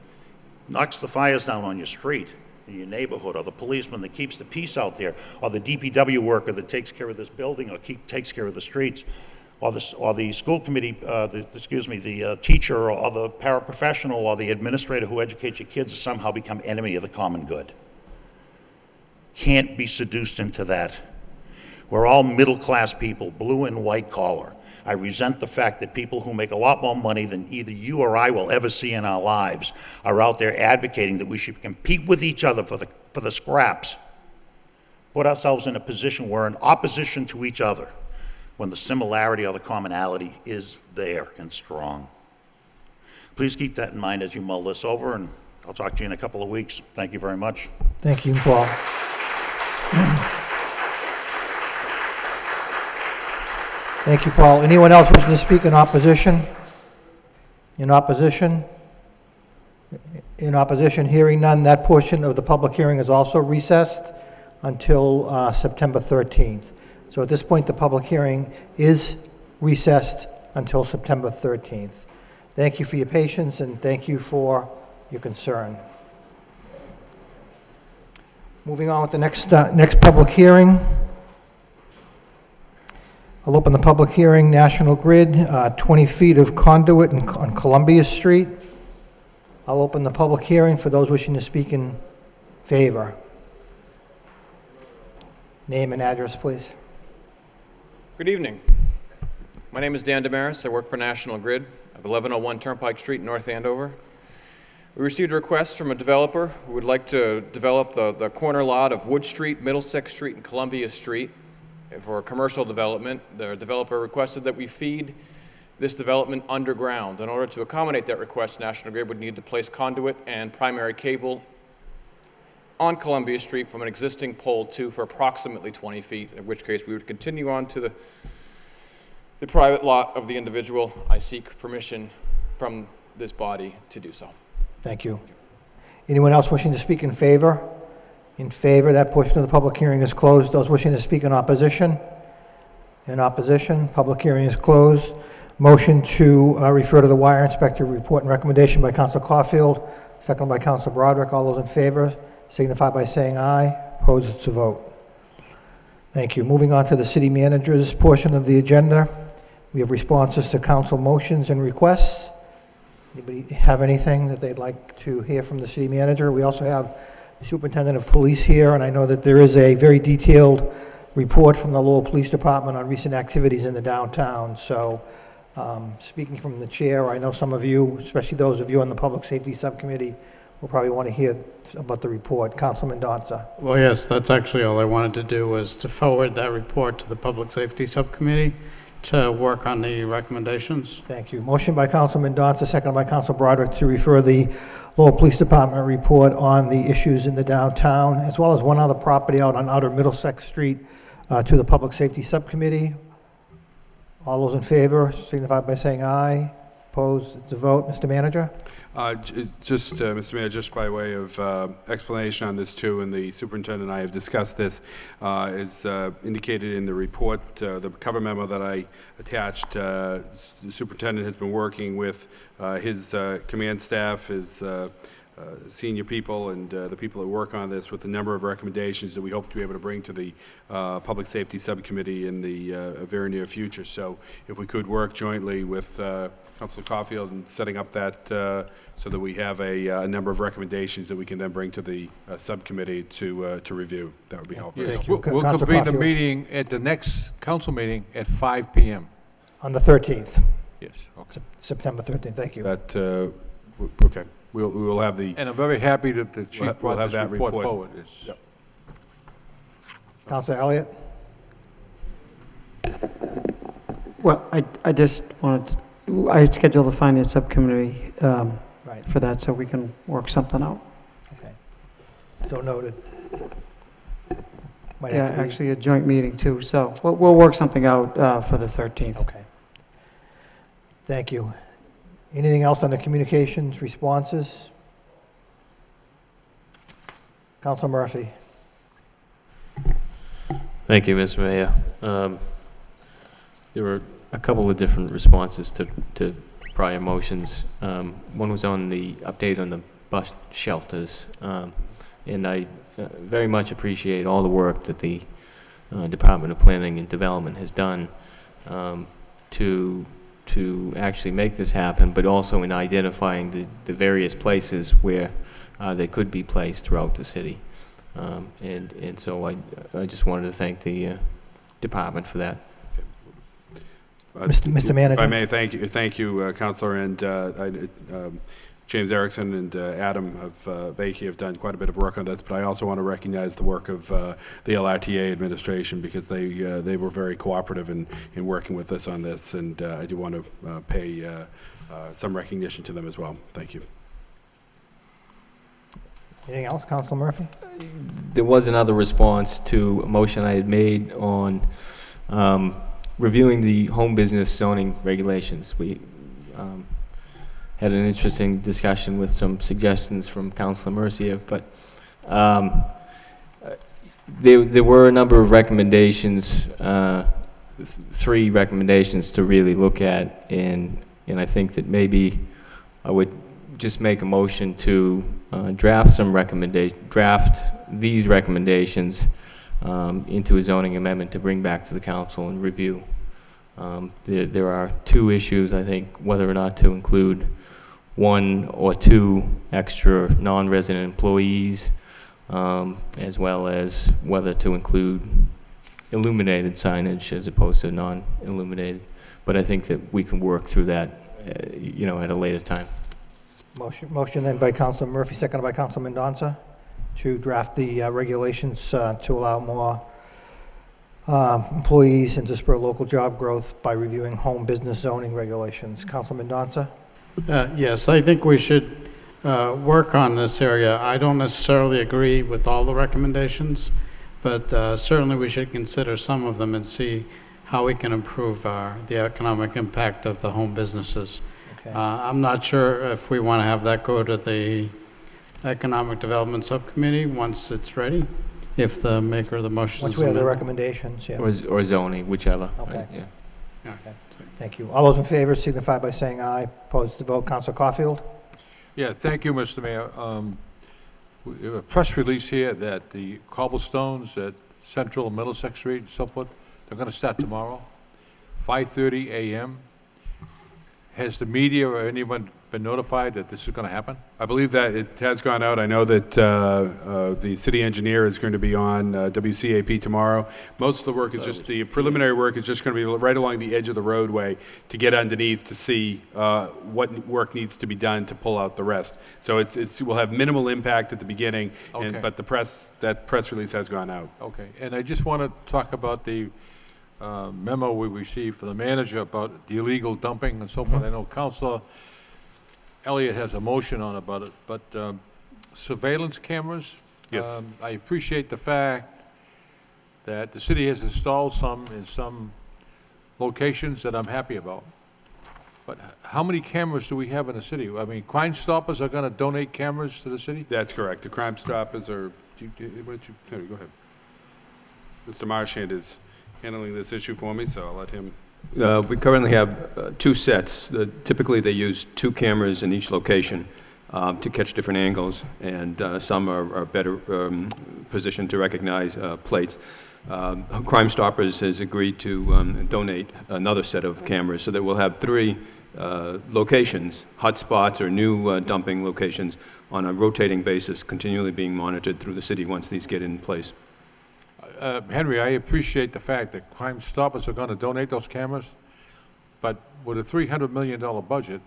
knocks the fires down on your street in your neighborhood, or the policeman that keeps the peace out there, or the DPW worker that takes care of this building or takes care of the streets, or the school committee, the teacher or the paraprofessional or the administrator who educates your kids, somehow become enemy of the common good? Can't be seduced into that. We're all middle-class people, blue and white collar. I resent the fact that people who make a lot more money than either you or I will ever see in our lives are out there advocating that we should compete with each other for the scraps. Put ourselves in a position where we're in opposition to each other when the similarity or the commonality is there and strong. Please keep that in mind as you mull this over, and I'll talk to you in a couple of weeks. Thank you very much. Thank you, Paul. Thank you, Paul. Anyone else wishing to speak in opposition? In opposition? In opposition, hearing none, that portion of the public hearing is also recessed until September 13th. So at this point, the public hearing is recessed until September 13th. Thank you for your patience, and thank you for your concern. Moving on with the next public hearing. I'll open the public hearing, National Grid, 20 feet of conduit on Columbia Street. I'll open the public hearing for those wishing to speak in favor. Name and address, please. Good evening. My name is Dan Damaris. I work for National Grid of 1101 Turnpike Street, North Andover. We received a request from a developer who would like to develop the corner lot of Wood Street, Middlesex Street, and Columbia Street for commercial development. The developer requested that we feed this development underground. In order to accommodate that request, National Grid would need to place conduit and primary cable on Columbia Street from an existing pole 2 for approximately 20 feet, in which case we would continue on to the private lot of the individual. I seek permission from this body to do so. Thank you. Anyone else wishing to speak in favor? In favor, that portion of the public hearing is closed. Those wishing to speak in opposition? In opposition, public hearing is closed. Motion to refer to the wire inspector report and recommendation by Councilor Caulfield, second by Councilor Broderick. All those in favor signify by saying aye. Opposed, it's a vote. Thank you. Moving on to the city manager's portion of the agenda. We have responses to council motions and requests. Anybody have anything that they'd like to hear from the city manager? We also have the superintendent of police here, and I know that there is a very detailed report from the Lowell Police Department on recent activities in the downtown. So, speaking from the chair, I know some of you, especially those of you on the Public Safety Subcommittee, will probably want to hear about the report. Councilman Donza. Well, yes, that's actually all I wanted to do, was to forward that report to the Public Safety Subcommittee to work on the recommendations. Thank you. Motion by Councilman Donza, second by Councilor Broderick, to refer the Lowell Police Department report on the issues in the downtown, as well as one other property out on Outer Middlesex Street, to the Public Safety Subcommittee. All those in favor signify by saying aye. Opposed, it's a vote. Mr. Manager? Mr. Mayor, just by way of explanation on this too, and the superintendent and I have discussed this, is indicated in the report, the cover memo that I attached. The superintendent has been working with his command staff, his senior people, and the people that work on this with a number of recommendations that we hope to be able to bring to the Public Safety Subcommittee in the very near future. So if we could work jointly with Councilor Caulfield and setting up that so that we have a number of recommendations that we can then bring to the subcommittee to review, that would be helpful. Yes, Thank you. we'll Councilor convene the Caulfield. meeting at the next council meeting at 5 p.m. On the 13th, Yes, okay. September 13th. Thank you. That, okay, we will have the, And I'm very happy that the chief We'll brought have this that report report. forward. It's- Yep. Councilor Elliott? Well, I just wanted to, I scheduled the finance subcommittee Right. for that, so we can work something out. Okay. So noted. Might Yeah, have to be- actually a joint meeting too, so we'll work something out for the 13th. Okay. Thank you. Anything else on the communications responses? Councilor Murphy? Thank you, Mr. Mayor. There were a couple of different responses to prior motions. One was on the update on the bus shelters, and I very much appreciate all the work that the Department of Planning and Development has done to actually make this happen, but also in identifying the various places where they could be placed throughout the city. And so I just wanted to thank the department for that. Mr. Manager? If I may, thank you, Councilor, and James Erickson and Adam of Bakey have done quite a bit of work on this, but I also want to recognize the work of the LRTA administration, because they were very cooperative in working with us on this, and I do want to pay some recognition to them as well. Thank you. Anything else, Councilor Murphy? There was another response to a motion I had made on reviewing the home business zoning regulations. We had an interesting discussion with some suggestions from Councilor Mercier, but there were a number of recommendations, 3 recommendations to really look at, and I think that maybe I would just make a motion to draft these recommendations into a zoning amendment to bring back to the council and review. There are 2 issues, I think, whether or not to include 1 or 2 extra non-resident employees, as well as whether to include illuminated signage as opposed to non-illuminated. But I think that we can work through that, at a later time. Motion then by Councilor Murphy, seconded by Councilor Mendonça, to draft the regulations to allow more employees and to spur local job growth by reviewing home business zoning regulations. Councilor Mendonça? Yes, I think we should work on this area. I don't necessarily agree with all the recommendations, but certainly we should consider some of them and see how we can improve the economic impact of the home businesses. Okay. I'm not sure if we want to have that go to the Economic Development Subcommittee once it's ready, if the maker of the motion Once is we have the amended. recommendations, yeah. Or zoning, whichever. Okay. Yeah. Okay. Thank you. All those in favor signify by saying aye. Opposed to vote, Councilor Caulfield? Yeah, thank you, Mr. Mayor. We have a press release here that the cobblestones at Central and Middlesex Street and so forth, they're going to start tomorrow, 5:30 a.m. Has the media or anyone been notified that this is going to happen? I believe that it has gone out. I know that the city engineer is going to be on WCAP tomorrow. Most of the work is just, the preliminary work is just going to be right along the edge of the roadway to get underneath to see what work needs to be done to pull out the rest. So it will have minimal impact at the beginning, Okay. but that press release has gone out. Okay, and I just want to talk about the memo we received from the manager about the illegal dumping and so forth. I know Councilor Elliott has a motion on about it, but surveillance cameras? Yes. I appreciate the fact that the city has installed some in some locations that I'm happy about. But how many cameras do we have in the city? I mean, Crime Stoppers are going to donate cameras to the city? That's correct. The Crime Stoppers are, go ahead. Mr. Marchand is handling this issue for me, so I'll let him. We currently have 2 sets. Typically, they use 2 cameras in each location to catch different angles, and some are better positioned to recognize plates. Crime Stoppers has agreed to donate another set of cameras, so that we'll have 3 locations, hot spots or new dumping locations, on a rotating basis, continually being monitored through the city once these get in place. Henry, I appreciate the fact that Crime Stoppers are going to donate those cameras, but with a $300 million budget,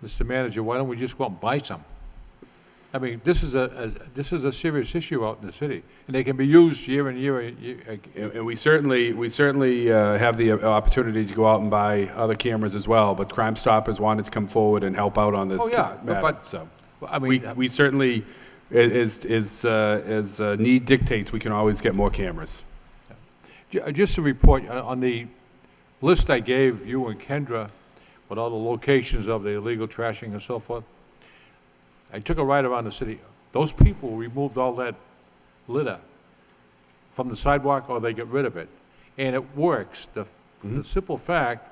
Mr. Manager, why don't we just go out and buy some? I mean, this is a serious issue out in the city, and they can be used year in, year. And we certainly have the opportunity to go out and buy other cameras as well, but Crime Stoppers wanted to come forward and help out on this. Oh, yeah, matter, but so I mean, we certainly, as need dictates, we can always get more cameras. Just to report, on the list I gave you and Kendra with all the locations of the illegal trashing and so forth, I took a ride around the city. Those people removed all that litter from the sidewalk, or they get rid of it. And it works. The simple fact,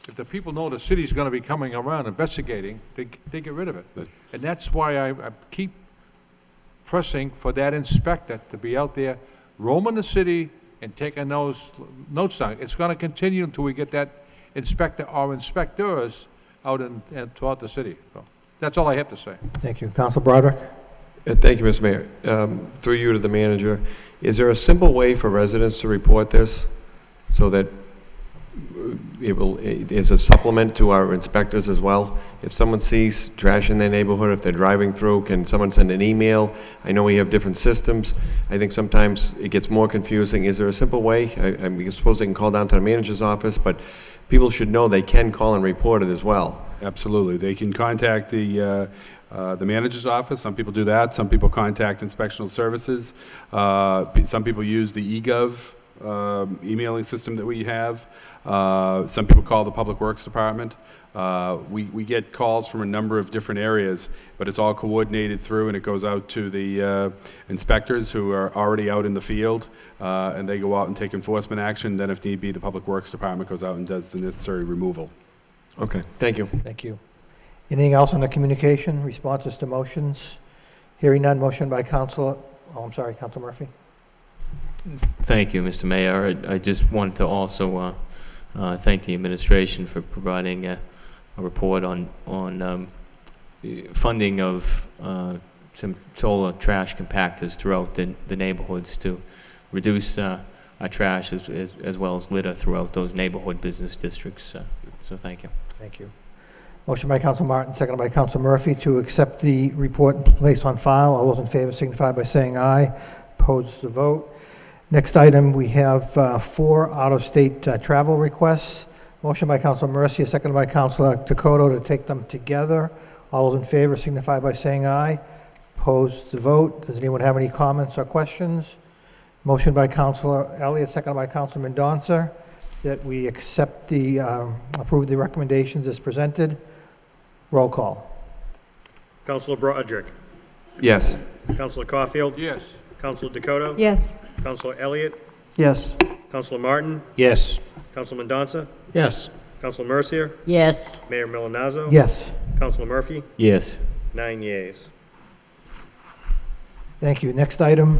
if the people know the city's going to be coming around investigating, they get rid of it. And that's why I keep pressing for that inspector to be out there roaming the city and taking those notes down. It's going to continue until we get that inspector or inspectors out and throughout the city. So that's all I have to say. Thank you. Councilor Broderick? Thank you, Mr. Mayor. Through you to the manager, is there a simple way for residents to report this so that it is a supplement to our inspectors as well? If someone sees trash in their neighborhood, if they're driving through, can someone send an email? I know we have different systems. I think sometimes it gets more confusing. Is there a simple way? I suppose they can call down to the manager's office, but people should know they can call and report it as well. Absolutely. They can contact the manager's office. Some people do that. Some people contact inspectional services. Some people use the eGov emailing system that we have. Some people call the Public Works Department. We get calls from a number of different areas, but it's all coordinated through, and it goes out to the inspectors who are already out in the field, and they go out and take enforcement action. Then, if need be, the Public Works Department goes out and does the necessary removal. Okay, thank you. Thank you. Anything else on the communication, responses to motions? Hearing none, motion by Councilor, Councilor Murphy. Thank you, Mr. Mayor. I just wanted to also thank the administration for providing a report on funding of some solar trash compactors throughout the neighborhoods to reduce our trash as well as litter throughout those neighborhood business districts. So thank you. Thank you. Motion by Councilor Martin, seconded by Councilor Murphy to accept the report and place on file. All those in favor signify by saying aye. Opposed, the vote. Next item, we have 4 out-of-state travel requests. Motion by Councilor Mercia, seconded by Councilor Dakota to take them together. All those in favor signify by saying aye. Opposed, the vote. Does anyone have any comments or questions? Motion by Councilor Elliott, seconded by Councilor Mendonça, that we accept approve the recommendations as presented. Roll call. Councilor Broderick. Yes. Councilor Caulfield. Yes. Councilor Dakota. Yes. Councilor Elliott. Yes. Councilor Martin. Yes. Councilor Mendonça. Yes. Councilor Mercier. Yes. Mayor Milanazzo. Yes. Councilor Murphy. Yes. 9 yeas. Thank you. Next item,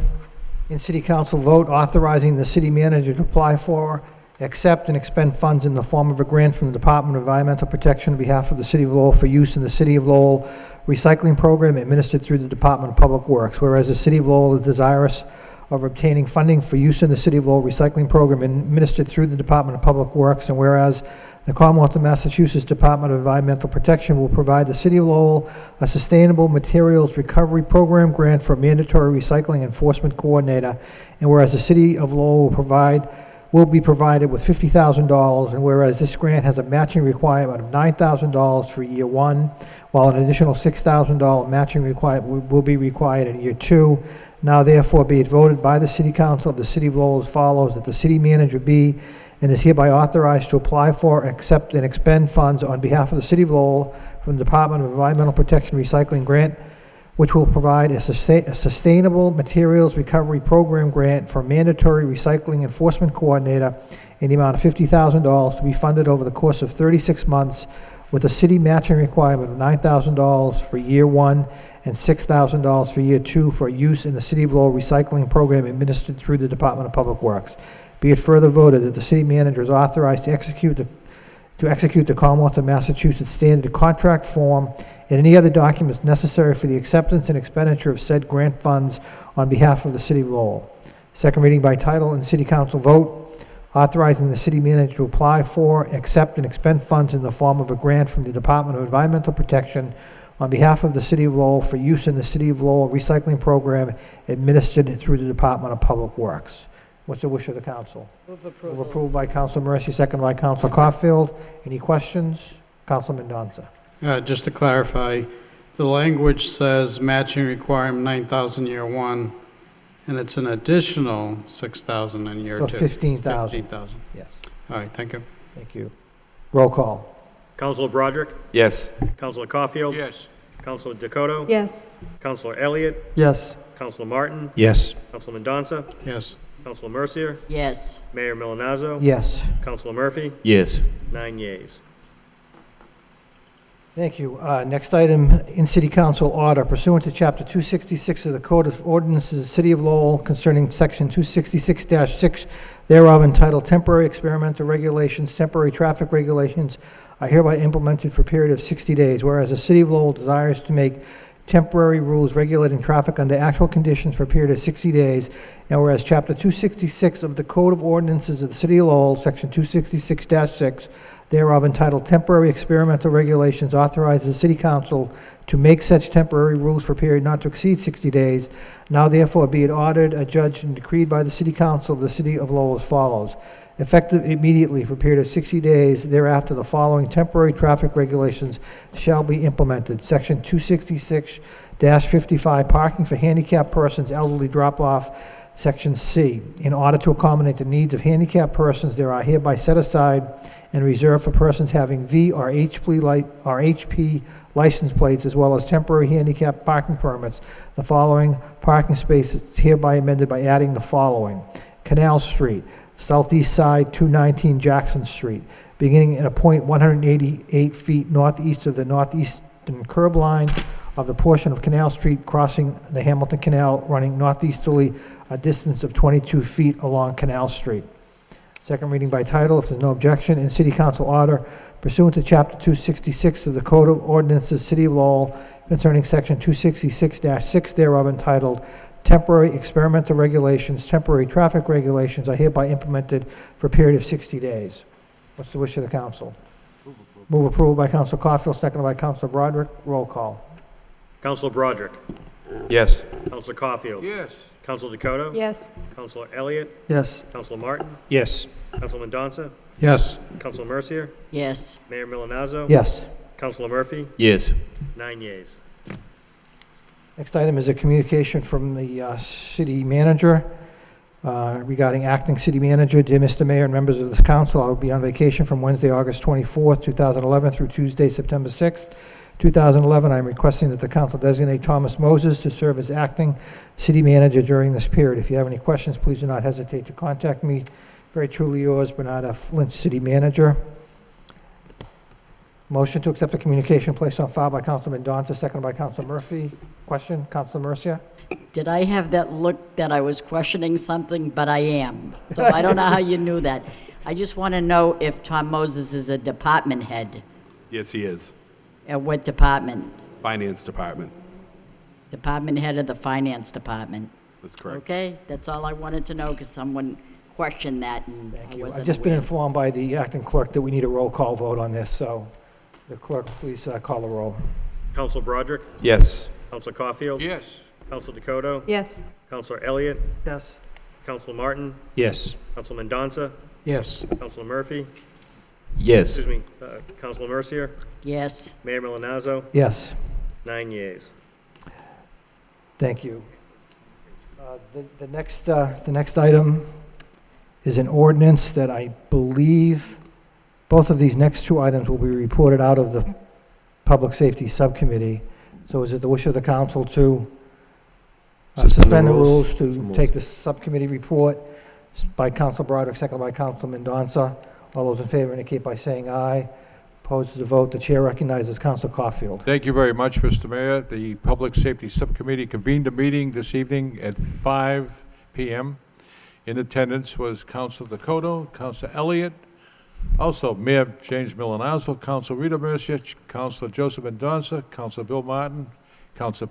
in City Council vote authorizing the city manager to apply for, accept, and expend funds in the form of a grant from the Department of Environmental Protection on behalf of the City of Lowell for use in the City of Lowell recycling program administered through the Department of Public Works. Whereas the City of Lowell is desirous of obtaining funding for use in the City of Lowell recycling program administered through the Department of Public Works, and whereas the Commonwealth of Massachusetts Department of Environmental Protection will provide the City of Lowell a sustainable materials recovery program grant for mandatory recycling enforcement coordinator, and whereas the City of Lowell will be provided with $50,000, and whereas this grant has a matching requirement of $9,000 for year 1, while an additional $6,000 matching requirement will be required in year 2. Now therefore be it voted by the City Council of the City of Lowell as follows, that the city manager be and is hereby authorized to apply for, accept, and expend funds on behalf of the City of Lowell from the Department of Environmental Protection Recycling Grant, which will provide a sustainable materials recovery program grant for mandatory recycling enforcement coordinator in the amount of $50,000 to be funded over the course of 36 months with a city matching requirement of $9,000 for year 1 and $6,000 for year 2 for use in the City of Lowell recycling program administered through the Department of Public Works. Be it further voted that the city manager is authorized to execute the Commonwealth of Massachusetts standard contract form and any other documents necessary for the acceptance and expenditure of said grant funds on behalf of the City of Lowell. Second reading by title and City Council vote, authorizing the city manager to apply for, accept, and expend funds in the form of a grant from the Department of Environmental Protection on behalf of the City of Lowell for use in the City of Lowell recycling program administered through the Department of Public Works. What's the wish of the council? Move approval. Move approved by Councilor Mercy, second by Councilor Caulfield. Any questions? Councilor Mendonça. Just to clarify, the language says matching requirement 9,000 year 1, and it's an additional 6,000 in year So 2. 15,000. 15,000. Yes. All right, thank you. Thank you. Roll call. Councilor Broderick. Yes. Councilor Caulfield. Yes. Councilor Dakota. Yes. Councilor Elliott. Yes. Councilor Martin. Yes. Councilor Mendonça. Yes. Councilor Mercier. Yes. Mayor Milanazzo. Yes. Councilor Murphy. Yes. 9 yeas. Thank you. Next item, in City Council order pursuant to Chapter 266 of the Code of Ordinances of the City of Lowell concerning Section 266-6 thereof entitled Temporary Experimental Regulations, Temporary Traffic Regulations are hereby implemented for a period of 60 days, whereas the City of Lowell desires to make temporary rules regulating traffic under actual conditions for a period of 60 days, and whereas Chapter 266 of the Code of Ordinances of the City of Lowell, Section 266-6 thereof entitled Temporary Experimental Regulations authorizes the City Council to make such temporary rules for a period not to exceed 60 days. Now therefore be it ordered, adjudged, and decreed by the City Council of the City of Lowell as follows. Effective immediately for a period of 60 days thereafter, the following temporary traffic regulations shall be implemented. Section 266-55, parking for handicapped persons, elderly drop-off, Section C, in order to accommodate the needs of handicapped persons, there are hereby set aside and reserved for persons having V or HP license plates, as well as temporary handicap parking permits, the following parking spaces hereby amended by adding the following: Canal Street, southeast side 219 Jackson Street, beginning at a point 188 feet northeast of the northeastern curb line of the portion of Canal Street crossing the Hamilton Canal, running northeasterly a distance of 22 feet along Canal Street. Second reading by title, if there's no objection, in City Council order pursuant to Chapter 266 of the Code of Ordinances, City of Lowell, concerning Section 266-6 thereof, entitled Temporary Experimental Regulations, Temporary Traffic Regulations, are hereby implemented for a period of 60 days. What's the wish of the council? Move approval by Council Caulfield, seconded by Council Broderick. Roll call. Council Broderick. Yes. Council Caulfield. Yes. Council Dakota. Yes. Council Elliott. Yes. Council Martin. Yes. Council Mendoza. Yes. Council Mercier. Yes. Mayor Milonazo. Yes. Councilor Murphy. Yes. 9 yeas. Next item is a communication from the city manager regarding acting city manager. Dear Mr. Mayor and members of this council, I will be on vacation from Wednesday, August 24th, 2011 through Tuesday, September 6th, 2011. I am requesting that the council designate Thomas Moses to serve as acting city manager during this period. If you have any questions, please do not hesitate to contact me. Very truly yours, Bernarda Flint, city manager. Motion to accept the communication placed on file by Councilman Mendoza, seconded by Councilor Murphy. Question, Councilor Mercia? Did I have that look that I was questioning something? But I am. So I don't know how you knew that. I just want to know if Tom Moses is a department head. Yes, he is. At what department? Finance Department. Department head of the finance department. That's correct. Okay, that's all I wanted to know, because someone questioned that, and Thank I you. wasn't I've just been aware. informed by the acting clerk that we need a roll call vote on this, so the clerk, please call the roll. Council Broderick. Yes. Council Caulfield. Yes. Council Dakota. Yes. Councilor Elliott. Yes. Councilor Martin. Yes. Council Mendoza. Yes. Councilor Murphy. Yes. Excuse me. Councilor Mercier. Yes. Mayor Milonazo. Yes. 9 yeas. Thank you. The next item is an ordinance that I believe both of these next two items will be reported out of the Public Safety Subcommittee. So is it the wish of the council to suspend the rules to take the subcommittee report by Council Broderick, seconded by Council Mendoza? All those in favor indicate by saying aye. Opposed to the vote, the chair recognizes Council Caulfield. Thank you very much, Mr. Mayor. The Public Safety Subcommittee convened a meeting this evening at 5 p.m. In attendance was Councilor Dakota, Councilor Elliott, also Mayor James Milonazo, Councilor Rita Mercier, Councilor Joseph Mendoza, Councilor Bill Martin, Councilor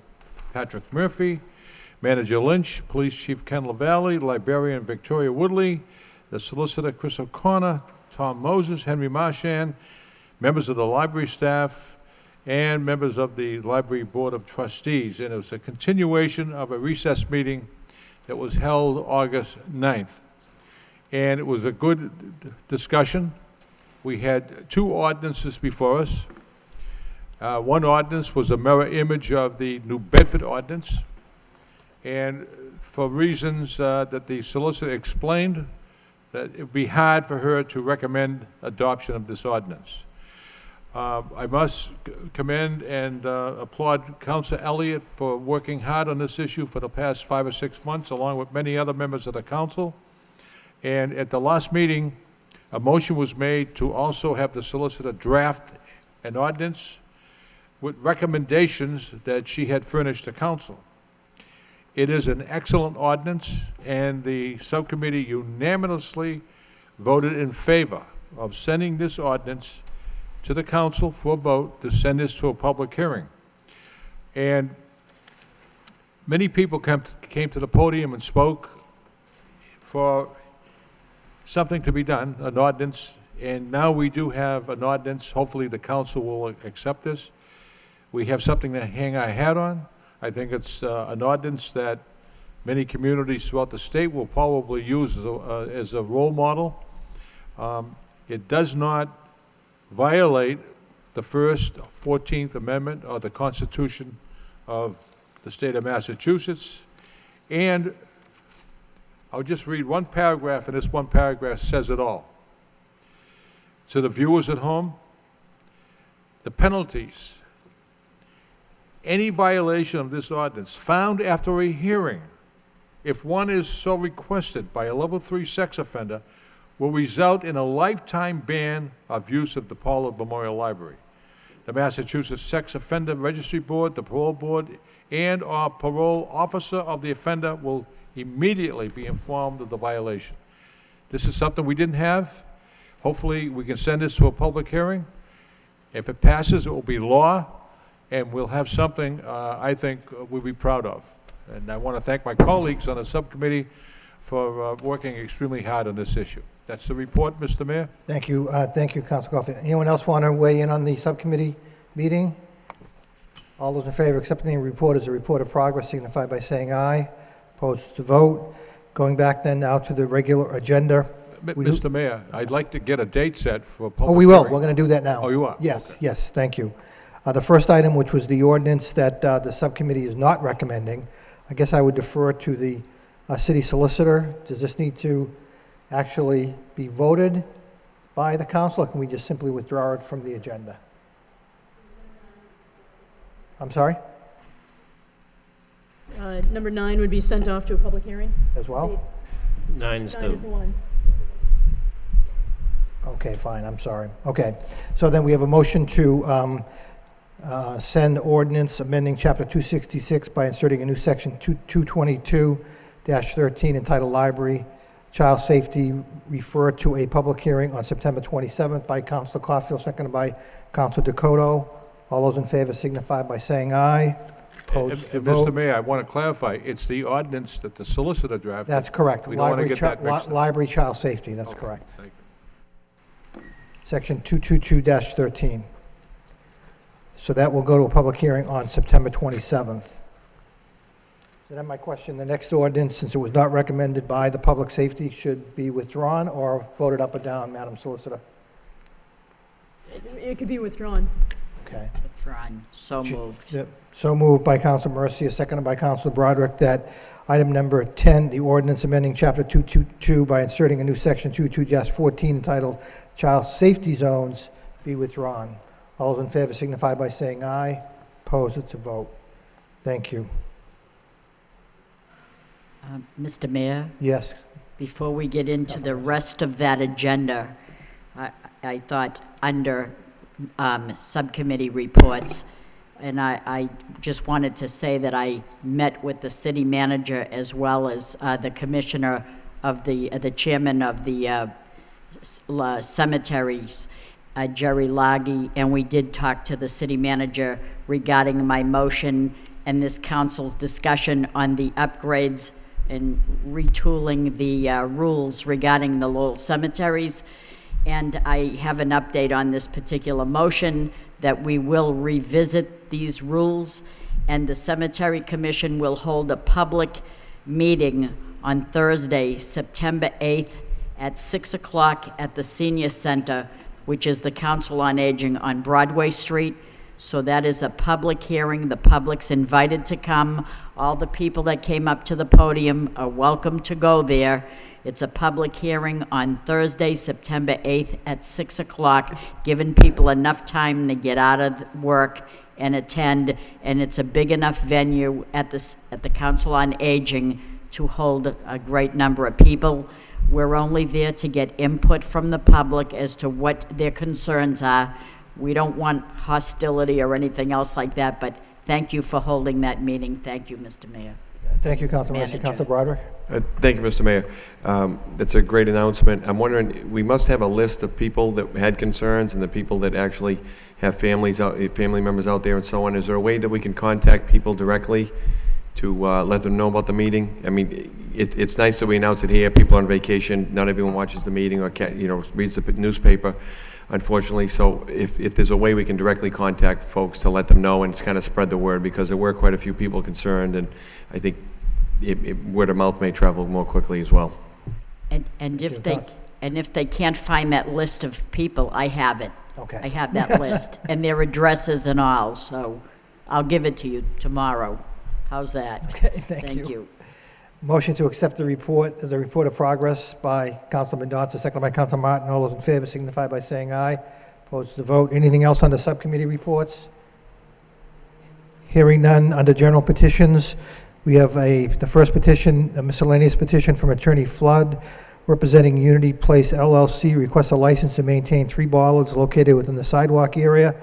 Patrick Murphy, Manager Lynch, Police Chief Ken LaValle, Librarian Victoria Woodley, the Solicitor Chris O'Connor, Tom Moses, Henry Marchand, members of the library staff, and members of the Library Board of Trustees. And it was a continuation of a recess meeting that was held August 9th. And it was a good discussion. We had two ordinances before us. One ordinance was a mirror image of the New Bedford ordinance. And for reasons that the solicitor explained, that it would be hard for her to recommend adoption of this ordinance. I must commend and applaud Councilor Elliott for working hard on this issue for the past 5 or 6 months, along with many other members of the council. And at the last meeting, a motion was made to also have the solicitor draft an ordinance with recommendations that she had furnished the council. It is an excellent ordinance, and the subcommittee unanimously voted in favor of sending this ordinance to the council for a vote to send this to a public hearing. And many people came to the podium and spoke for something to be done, an ordinance, and now we do have an ordinance. Hopefully the council will accept this. We have something to hang our hat on. I think it's an ordinance that many communities throughout the state will probably use as a role model. It does not violate the First, 14th Amendment of the Constitution of the state of Massachusetts, and I'll just read one paragraph, and this one paragraph says it all. To the viewers at home, the penalties. Any violation of this ordinance found after a hearing, if one is so requested by a level 3 sex offender, will result in a lifetime ban of use of the Pollard Memorial Library. The Massachusetts Sex Offender Registry Board, the parole board, and/or parole officer of the offender will immediately be informed of the violation. This is something we didn't have. Hopefully, we can send this to a public hearing. If it passes, it will be law, and we'll have something I think we'll be proud of. And I want to thank my colleagues on the subcommittee for working extremely hard on this issue. That's the report, Mr. Mayor. Thank you, Council Coffey. Anyone else want to weigh in on the subcommittee meeting? All those in favor of accepting the report as a report of progress signify by saying aye. Opposed to vote. Going back then now to the regular agenda. Mr. Mayor, I'd like to get a date set for a public Oh, we will. hearing. We're going to do that now. Oh, you are? Yes, Okay. yes, thank you. The first item, which was the ordinance that the subcommittee is not recommending, I guess I would defer to the city solicitor. Does this need to actually be voted by the council, or can we just simply withdraw it from the agenda? I'm sorry? Number 9 would be sent off to a public hearing. As well? 9 is 9 is the one. Okay, fine, I'm sorry. Okay, so then we have a motion to send ordinance amending Chapter 266 by inserting a new section 222-13 entitled Library Child Safety, refer to a public hearing on September 27th by Councilor Caulfield, seconded by Councilor Dakota. All those in favor signify by saying aye. Opposed to vote. Mr. Mayor, I want to clarify, it's the ordinance that the solicitor drafted. That's correct. We don't want to get that mixed up. Library Child Safety, that's Okay, correct. thank you. Section 222-13. So that will go to a public hearing on September 27th. So then my question, the next ordinance, since it was not recommended by the public safety, should be withdrawn or voted up or down, Madam Solicitor? It could be withdrawn. Okay. Withdrawn. So moved. So moved by Councilor Mercia, seconded by Councilor Broderick, that item number 10, the ordinance amending Chapter 222 by inserting a new section 22-14 entitled Child Safety Zones, be withdrawn. All those in favor signify by saying aye. Opposed, it's a vote. Thank you. Mr. Mayor? Yes. Before we get into the rest of that agenda, I thought under subcommittee reports, and I just wanted to say that I met with the city manager as well as the commissioner of the chairman of the cemeteries, Jerry Laggy, and we did talk to the city manager regarding my motion and this council's discussion on the upgrades and retooling the rules regarding the Lowell cemeteries. And I have an update on this particular motion that we will revisit these rules, and the Cemetery Commission will hold a public meeting on Thursday, September 8th at 6 o'clock at the Senior Center, which is the Council on Aging on Broadway Street. So that is a public hearing. The public's invited to come. All the people that came up to the podium are welcome to go there. It's a public hearing on Thursday, September 8th at 6 o'clock, giving people enough time to get out of work and attend. And it's a big enough venue at the Council on Aging to hold a great number of people. We're only there to get input from the public as to what their concerns are. We don't want hostility or anything else like that, but thank you for holding that meeting. Thank you, Mr. Mayor. Thank you, Councilor Mercia. Councilor Broderick? Thank you, Mr. Mayor. That's a great announcement. I'm wondering, we must have a list of people that had concerns and the people that actually have family members out there and so on. Is there a way that we can contact people directly to let them know about the meeting? I mean, it's nice that we announce it here. People on vacation, not everyone watches the meeting or reads the newspaper, unfortunately. So if there's a way we can directly contact folks to let them know and kind of spread the word, because there were quite a few people concerned, and I think word of mouth may travel more quickly as well. And if they can't find that list of people, I have it. Okay. I have that list and their addresses and all. So I'll give it to you tomorrow. How's that? Okay, thank you. Motion to accept the report as a report of progress by Councilor Mendonça, seconded by Councilor Martin. All those in favor signify by saying aye. Opposed to vote. Anything else under subcommittee reports? Hearing none. Under general petitions, we have the first petition, a miscellaneous petition from Attorney Flood, representing Unity Place LLC, requests a license to maintain 3 bollards located within the sidewalk area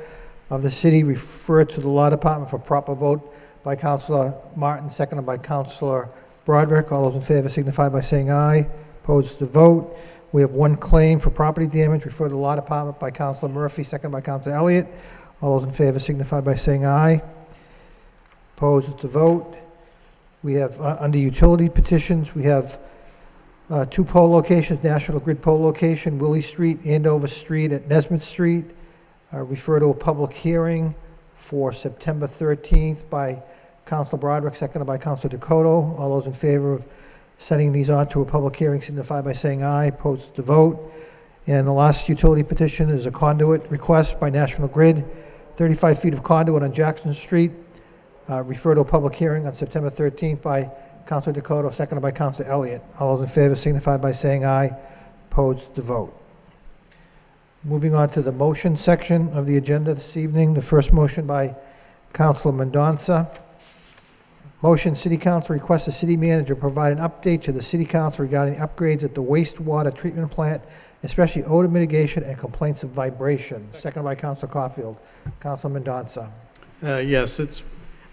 of the city, referred to the Law Department for proper vote by Councilor Martin, seconded by Councilor Broderick. All those in favor signify by saying aye. Opposed to vote. We have 1 claim for property damage, referred to the Law Department by Councilor Murphy, seconded by Councilor Elliott. All those in favor signify by saying aye. Opposed to vote. We have, under utility petitions, we have 2 pole locations, National Grid pole location, Willie Street, Andover Street at Nesmith Street. Refer to a public hearing for September 13th by Councilor Broderick, seconded by Councilor Dakota. All those in favor of sending these on to a public hearing signify by saying aye. Opposed to vote. And the last utility petition is a conduit request by National Grid, 35 feet of conduit on Jackson Street. Refer to a public hearing on September 13th by Councilor Dakota, seconded by Councilor Elliott. All those in favor signify by saying aye. Opposed to vote. Moving on to the motion section of the agenda this evening. The first motion by Councilor Mendonça. Motion, City Council requests the city manager provide an update to the City Council regarding upgrades at the wastewater treatment plant, especially odor mitigation and complaints of vibration. Seconded by Councilor Caulfield. Councilor Mendonça. Yes, it's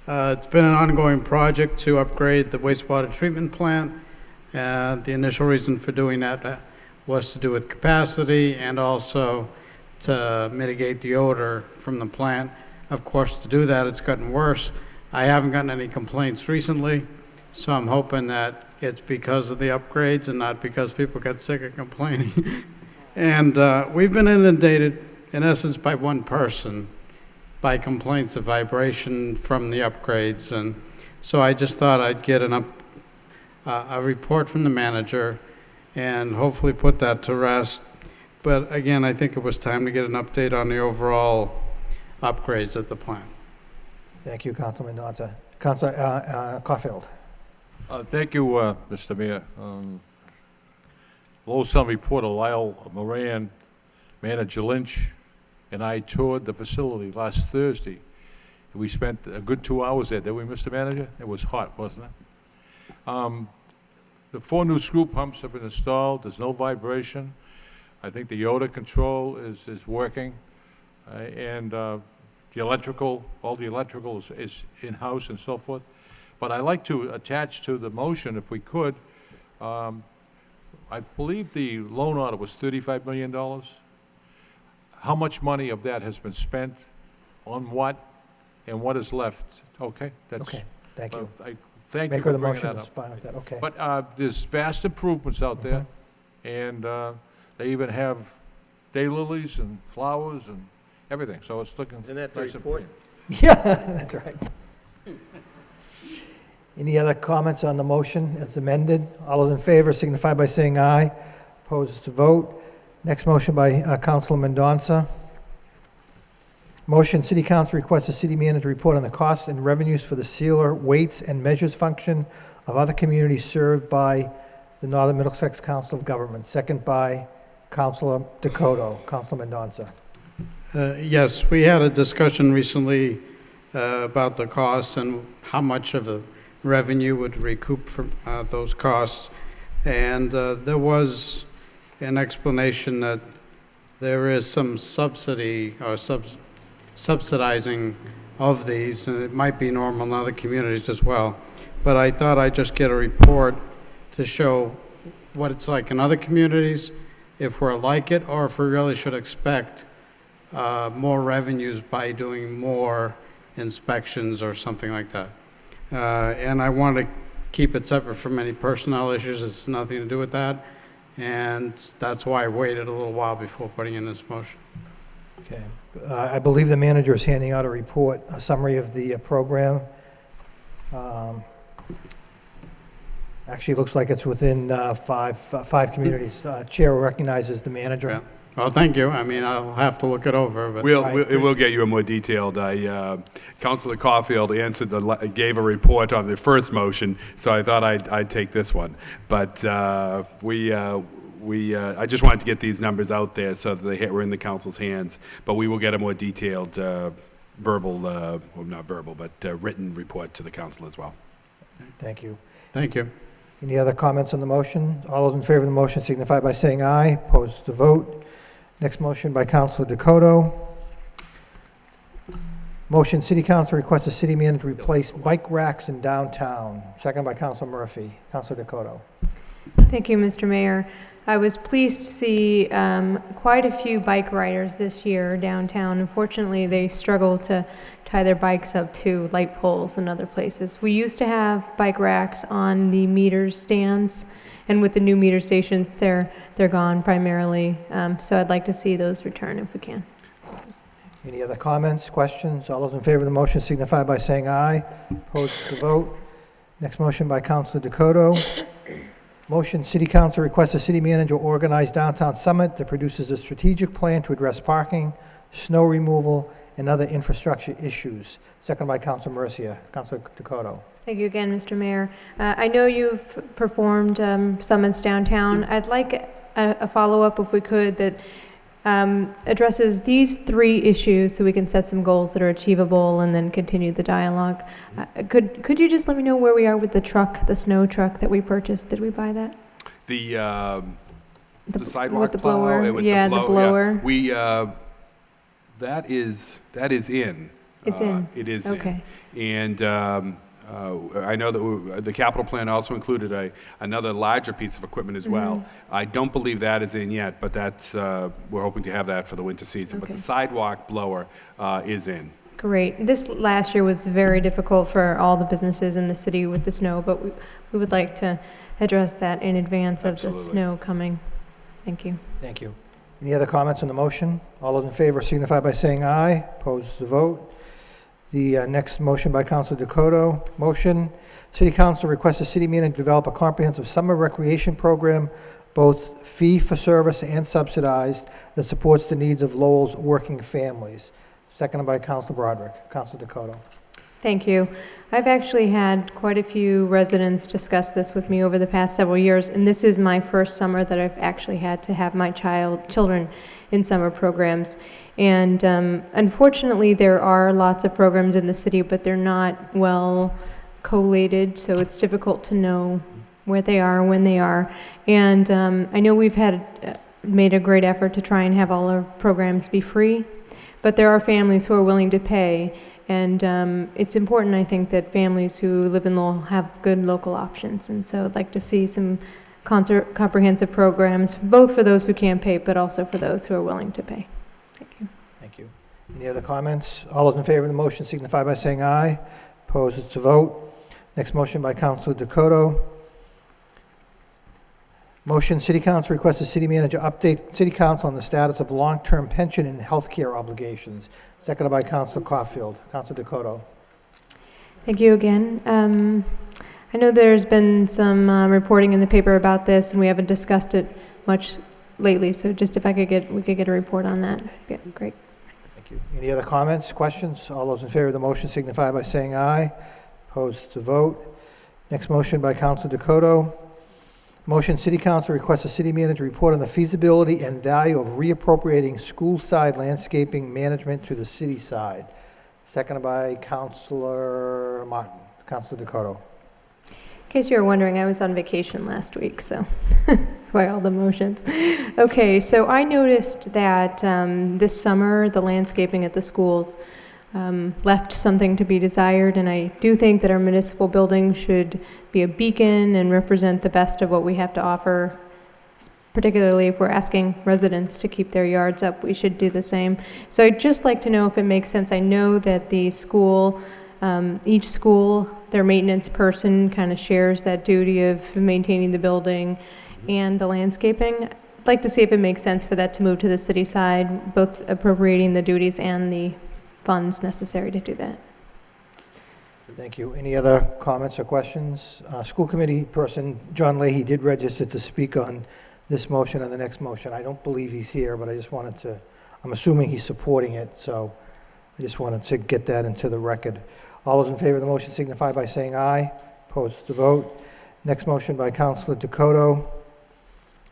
been an ongoing project to upgrade the wastewater treatment plant. The initial reason for doing that was to do with capacity and also to mitigate the odor from the plant. Of course, to do that, it's gotten worse. I haven't gotten any complaints recently, so I'm hoping that it's because of the upgrades and not because people got sick of complaining. And we've been inundated, in essence, by 1 person by complaints of vibration from the upgrades. And so I just thought I'd get a report from the manager and hopefully put that to rest. But again, I think it was time to get an update on the overall upgrades at the plant. Thank you, Councilor Mendonça. Councilor Caulfield. Thank you, Mr. Mayor. Lowell Sun reporter Lyle Moran, Manager Lynch, and I toured the facility last Thursday. We spent a good 2 hours there, didn't we, Mr. Manager? It was hot, wasn't it? The 4 new screw pumps have been installed. There's no vibration. I think the odor control is working. And the electrical, all the electrical is in-house and so forth. But I'd like to attach to the motion, if we could, I believe the loan order was $35 million. How much money of that has been spent on what, and what is left? Okay? Okay, thank you. Thank you Maker for of the bringing motion that is up. fine with that, okay. But there's vast improvements out there, and they even have daylilies and flowers and everything, so it's looking Isn't that the nice and report? pretty. Yeah, that's right. Any other comments on the motion as amended? All those in favor signify by saying aye. Opposed to vote. Next motion by Councilor Mendonça. Motion, City Council requests the city manager report on the costs and revenues for the sealer weights and measures function of other communities served by the Northern Middlesex Council of Governments. Second by Councilor Dakota. Councilor Mendonça. Yes, we had a discussion recently about the costs and how much of the revenue would recoup from those costs. And there was an explanation that there is some subsidy or subsidizing of these, and it might be normal in other communities as well. But I thought I'd just get a report to show what it's like in other communities, if we're like it, or if we really should expect more revenues by doing more inspections or something like that. And I want to keep it separate from any personnel issues. It's nothing to do with that. And that's why I waited a little while before putting in this motion. Okay. I believe the manager is handing out a report, a summary of the program. Actually, it looks like it's within five communities. Chair recognizes the manager. Well, thank you. I mean, I'll have to look it over, but. We'll get you a more detailed. Councilor Caulfield gave a report on the first motion, so I thought I'd take this one. But I just wanted to get these numbers out there so that they were in the council's hands. But we will get a more detailed verbal, well, not verbal, but written report to the council as well. Thank you. Thank you. Any other comments on the motion? All those in favor of the motion signify by saying aye. Opposed to vote. Next motion by Councilor Dakota. Motion, City Council requests the city manager to replace bike racks in downtown. Second by Councilor Murphy. Councilor Dakota. Thank you, Mr. Mayor. I was pleased to see quite a few bike riders this year downtown. Unfortunately, they struggle to tie their bikes up to light poles and other places. We used to have bike racks on the meter stands, and with the new meter stations, they're gone primarily. So I'd like to see those return if we can. Any other comments, questions? All those in favor of the motion signify by saying aye. Opposed to vote. Next motion by Councilor Dakota. Motion, City Council requests the city manager organize downtown summit that produces a strategic plan to address parking, snow removal, and other infrastructure issues. Second by Councilor Mercia. Councilor Dakota. Thank you again, Mr. Mayor. I know you've performed summits downtown. I'd like a follow-up, if we could, that addresses these 3 issues so we can set some goals that are achievable and then continue the dialogue. Could you just let me know where we are with the truck, the snow truck that we purchased? Did we buy that? The sidewalk with the plow, blower? with Yeah, the blower. Yeah. We that is in. It's in. It is okay. In. And I know that the capital plan also included another larger piece of equipment as well. I don't believe that is in yet, but that's we're hoping to have that for the winter season. Okay. But the sidewalk blower is in. Great. This last year was very difficult for all the businesses in the city with the snow, but we would like to address that in advance of Absolutely. the snow coming. Thank you. Thank you. Any other comments on the motion? All those in favor signify by saying aye. Opposed to vote. The next motion by Councilor Dakota. Motion, City Council requests the city manager develop a comprehensive summer recreation program, both fee-for-service and subsidized, that supports the needs of Lowell's working families. Seconded by Councilor Broderick. Councilor Dakota. Thank you. I've actually had quite a few residents discuss this with me over the past several years, and this is my first summer that I've actually had to have my children in summer programs. And unfortunately, there are lots of programs in the city, but they're not well collated, so it's difficult to know where they are, when they are. And I know we've made a great effort to try and have all our programs be free, but there are families who are willing to pay. And it's important, I think, that families who live in Lowell have good local options. And so I'd like to see some comprehensive programs, both for those who can't pay, but also for those who are willing to pay. Thank you. Thank you. Any other comments? All those in favor of the motion signify by saying aye. Opposed to vote. Next motion by Councilor Dakota. Motion, City Council requests the city manager update City Council on the status of long-term pension and health care obligations. Seconded by Councilor Caulfield. Councilor Dakota. Thank you again. I know there's been some reporting in the paper about this, and we haven't discussed it much lately. So just if we could get a report on that, yeah, great. Thanks. Thank you. Any other comments, questions? All those in favor of the motion signify by saying aye. Opposed to vote. Next motion by Councilor Dakota. Motion, City Council requests the city manager report on the feasibility and value of reappropriating school-side landscaping management to the city side. Seconded by Councilor Martin. Councilor Dakota. In case you were wondering, I was on vacation last week, so that's why all the motions. Okay, so I noticed that this summer, the landscaping at the schools left something to be desired, and I do think that our municipal building should be a beacon and represent the best of what we have to offer, particularly if we're asking residents to keep their yards up. We should do the same. So I'd just like to know if it makes sense. I know that the school, each school, their maintenance person kind of shares that duty of maintaining the building and the landscaping. I'd like to see if it makes sense for that to move to the city side, both appropriating the duties and the funds necessary to do that. Thank you. Any other comments or questions? School committee person John Leahy did register to speak on this motion and the next motion. I don't believe he's here, but I just wanted to, I'm assuming he's supporting it, so I just wanted to get that into the record. All those in favor of the motion signify by saying aye. Opposed to vote. Next motion by Councilor Dakota.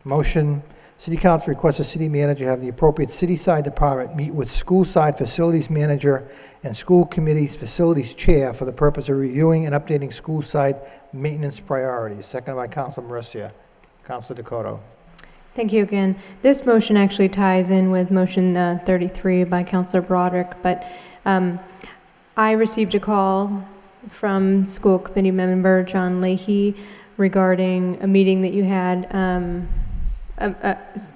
Motion, City Council requests the city manager have the appropriate city-side department meet with school-side facilities manager and school committee's facilities chair for the purpose of reviewing and updating school-side maintenance priorities. Seconded by Councilor Mercia. Councilor Dakota. Thank you again. This motion actually ties in with motion 33 by Councilor Broderick, but I received a call from school committee member John Leahy regarding a meeting that you had,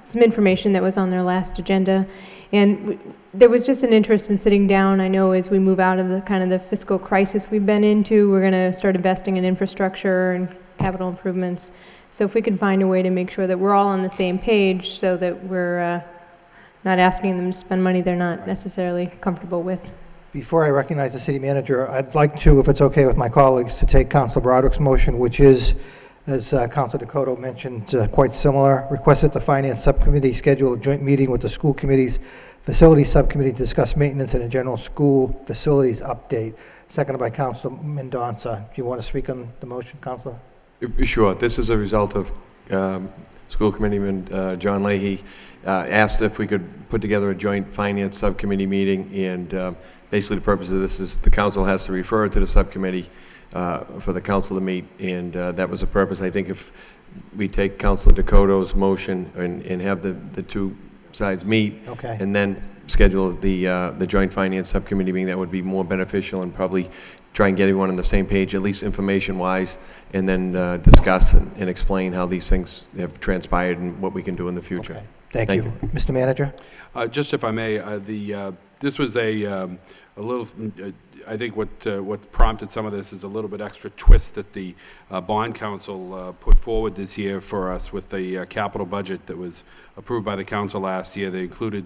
some information that was on their last agenda, and there was just an interest in sitting down. I know as we move out of the kind of the fiscal crisis we've been into, we're going to start investing in infrastructure and capital improvements. So if we can find a way to make sure that we're all on the same page so that we're not asking them to spend money they're not necessarily comfortable with. Before I recognize the city manager, I'd like to, if it's okay with my colleagues, to take Councilor Broderick's motion, which is, as Councilor Dakota mentioned, quite similar. Request that the Finance Subcommittee schedule a joint meeting with the School Committee's Facilities Subcommittee to discuss maintenance and a general school facilities update. Seconded by Councilor Mendonça. Do you want to speak on the motion, Councilor? Sure. This is a result of School Committeeman John Leahy asked if we could put together a joint Finance Subcommittee meeting, and basically the purpose of this is the council has to refer it to the subcommittee for the council to meet, and that was the purpose. I think if we take Councilor Dakota's motion and have the two sides meet, okay, and then schedule the joint Finance Subcommittee meeting, that would be more beneficial, and probably try and get everyone on the same page, at least information-wise, and then discuss and explain how these things have transpired and what we can do in the future. Okay. Thank you. Mr. Manager? Just if I may, this was a little, I think what prompted some of this is a little bit extra twist that the bond council put forward this year for us with the capital budget that was approved by the council last year. They included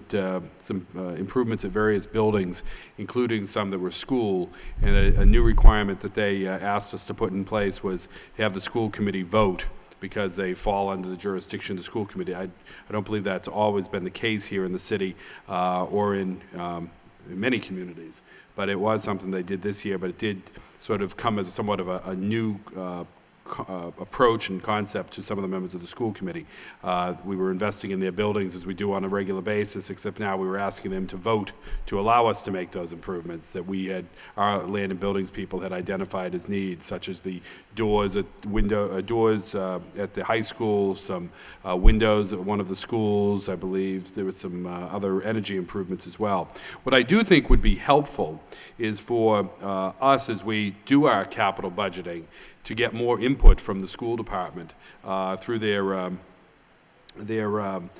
some improvements at various buildings, including some that were school, and a new requirement that they asked us to put in place was to have the school committee vote, because they fall under the jurisdiction of the school committee. I don't believe that's always been the case here in the city or in many communities, but it was something they did this year, but it did sort of come as somewhat of a new approach and concept to some of the members of the school committee. We were investing in their buildings as we do on a regular basis, except now we were asking them to vote to allow us to make those improvements that we had, our land and buildings people had identified as needs, such as the doors at the high school, some windows at one of the schools. I believe there were some other energy improvements as well. What I do think would be helpful is for us, as we do our capital budgeting, to get more input from the school department through their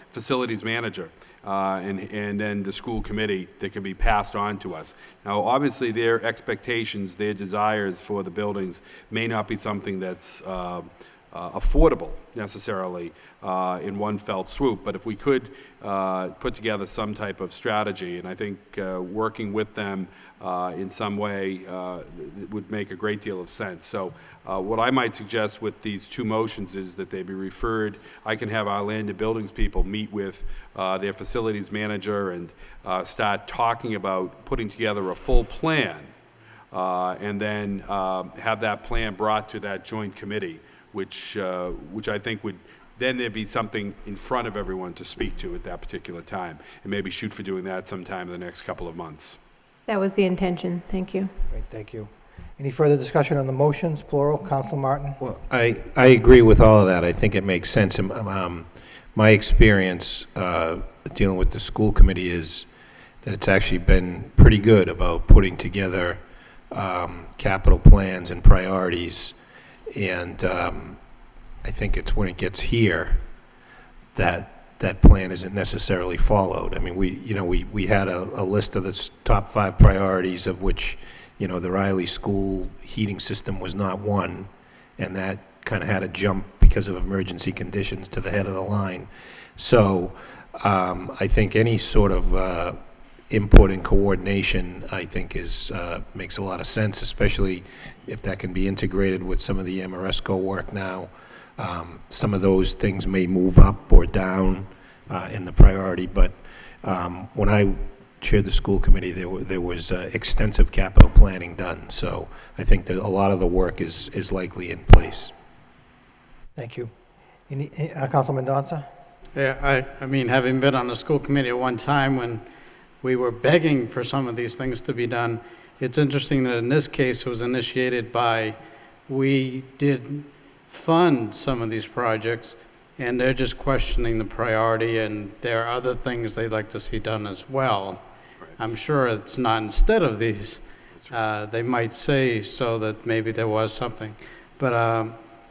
facilities manager and then the school committee that can be passed on to us. Now, obviously, their expectations, their desires for the buildings may not be something that's affordable necessarily in one felt swoop, but if we could put together some type of strategy, and I think working with them in some way would make a great deal of sense. So what I might suggest with these two motions is that they be referred. I can have our land and buildings people meet with their facilities manager and start talking about putting together a full plan, and then have that plan brought to that joint committee, which I think would then there'd be something in front of everyone to speak to at that particular time, and maybe shoot for doing that sometime in the next couple of months. That was the intention. Thank you. Great, thank you. Any further discussion on the motions, plural? Councilor Martin? Well, I agree with all of that. I think it makes sense. My experience dealing with the school committee is that it's actually been pretty good about putting together capital plans and priorities, and I think it's when it gets here that that plan isn't necessarily followed. I mean, we had a list of the top 5 priorities, of which, the Riley School heating system was not one, and that kind of had to jump because of emergency conditions to the head of the line. So I think any sort of input and coordination, I think, makes a lot of sense, especially if that can be integrated with some of the Amoresco work now. Some of those things may move up or down in the priority, but when I chaired the school committee, there was extensive capital planning done, so I think that a lot of the work is likely in place. Thank you. Councilman Donza? Yeah, I mean, having been on the school committee at one time when we were begging for some of these things to be done, it's interesting that in this case it was initiated by, we did fund some of these projects, and they're just questioning the priority, and there are other things they'd like to see done as well. Right. I'm sure it's not instead of these. Right. They might say so that maybe there was something. But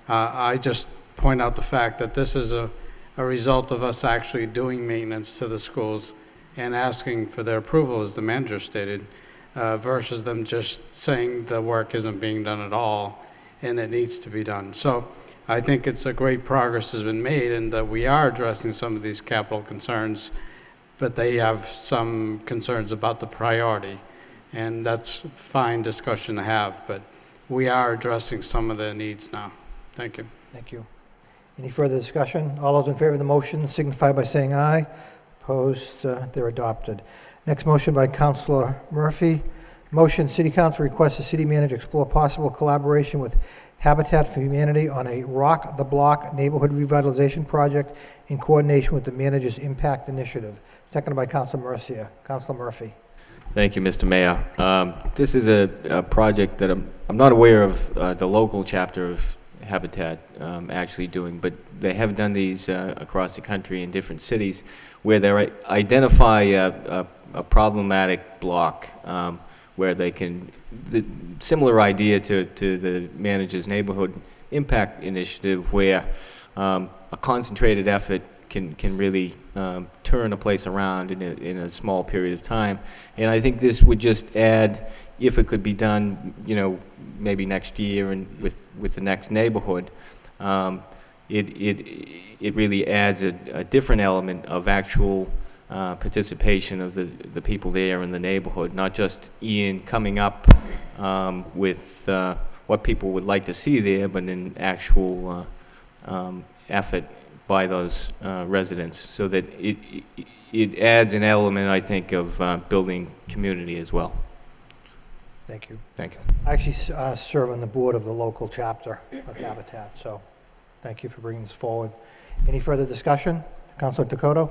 I just point out the fact that this is a result of us actually doing maintenance to the schools and asking for their approval, as the manager stated, versus them just saying the work isn't being done at all and it needs to be done. So I think it's a great progress has been made, and that we are addressing some of these capital concerns, but they have some concerns about the priority, and that's fine discussion to have, but we are addressing some of their needs now. Thank you. Thank you. Any further discussion? All those in favor of the motion signify by saying aye. Opposed, they're adopted. Next motion by Councilor Murphy. Motion, City Council requests the city manager explore possible collaboration with Habitat for Humanity on a Rock the Block neighborhood revitalization project in coordination with the manager's impact initiative. Seconded by Councilor Mercia. Councilor Murphy. Thank you, Mr. Mayor. This is a project that I'm not aware of the local chapter of Habitat actually doing, but they have done these across the country in different cities where they identify a problematic block where they can, the similar idea to the manager's neighborhood impact initiative, where a concentrated effort can really turn a place around in a small period of time. And I think this would just add, if it could be done, you know, maybe next year and with the next neighborhood, it really adds a different element of actual participation of the people there in the neighborhood, not just in coming up with what people would like to see there, but in actual effort by those residents, so that it adds an element, I think, of building community as well. Thank you. Thank you. I actually serve on the board of the local chapter of Habitat, so thank you for bringing this forward. Any further discussion? Councilor Dakota?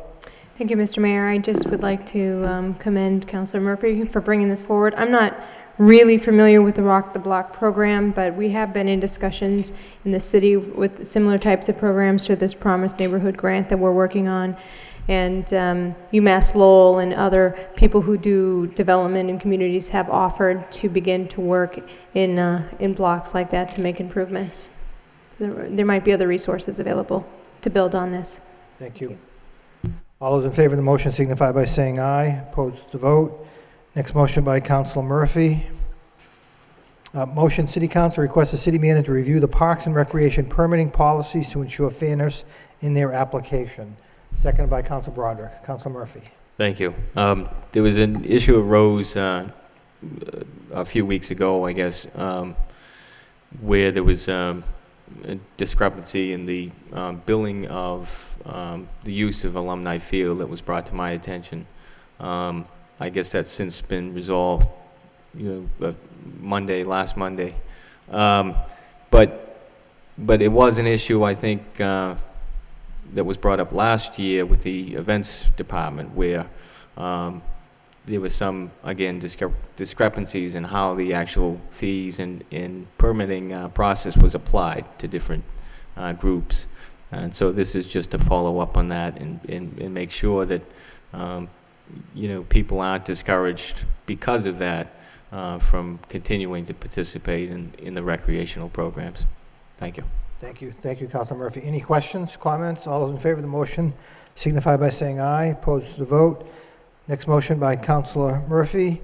Thank you, Mr. Mayor. I just would like to commend Councilor Murphy for bringing this forward. I'm not really familiar with the Rock the Block program, but we have been in discussions in the city with similar types of programs to this Promise Neighborhood grant that we're working on. And UMass Lowell and other people who do development in communities have offered to begin to work in blocks like that to make improvements. So there might be other resources available to build on this. Thank you. All those in favor of the motion signify by saying aye. Opposed to vote. Next motion by Councilor Murphy. Motion, City Council requests the city manager review the Parks and Recreation permitting policies to ensure fairness in their application. Seconded by Councilor Broderick. Councilor Murphy. Thank you. There was an issue arose a few weeks ago, I guess, where there was a discrepancy in the billing of the use of Alumni Field that was brought to my attention. I guess that's since been resolved, you know, last Monday. But it was an issue, I think, that was brought up last year with the events department, where there was some, again, discrepancies in how the actual fees and permitting process was applied to different groups. And so this is just to follow up on that and make sure that, you know, people aren't discouraged because of that from continuing to participate in the recreational programs. Thank you. Thank you. Thank you, Councilor Murphy. Any questions, comments? All those in favor of the motion signify by saying aye. Opposed to vote. Next motion by Councilor Murphy.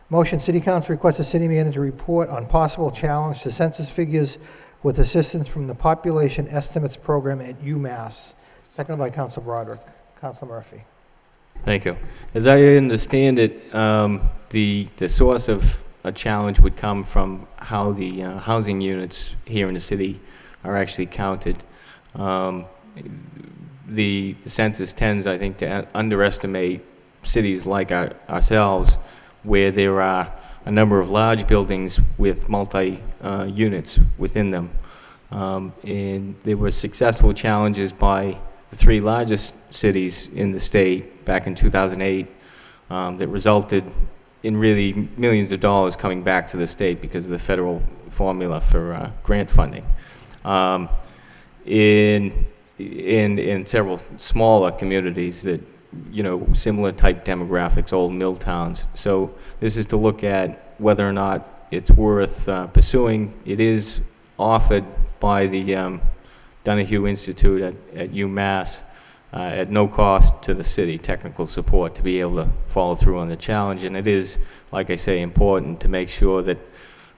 Motion, City Council requests the city manager report on possible challenge to census figures with assistance from the Population Estimates Program at UMass. Seconded by Councilor Broderick. Councilor Murphy. Thank you. As I understand it, the source of a challenge would come from how the housing units here in the city are actually counted. Um, the census tends, I think, to underestimate cities like ourselves, where there are a number of large buildings with multi-units within them. And there were successful challenges by the 3 largest cities in the state back in 2008 that resulted in really millions of dollars coming back to the state because of the federal formula for grant funding. In several smaller communities that, similar type demographics, old mill towns. So this is to look at whether or not it's worth pursuing. It is offered by the Donahue Institute at UMass at no cost to the city, technical support to be able to follow through on the challenge. And it is, like I say, important to make sure that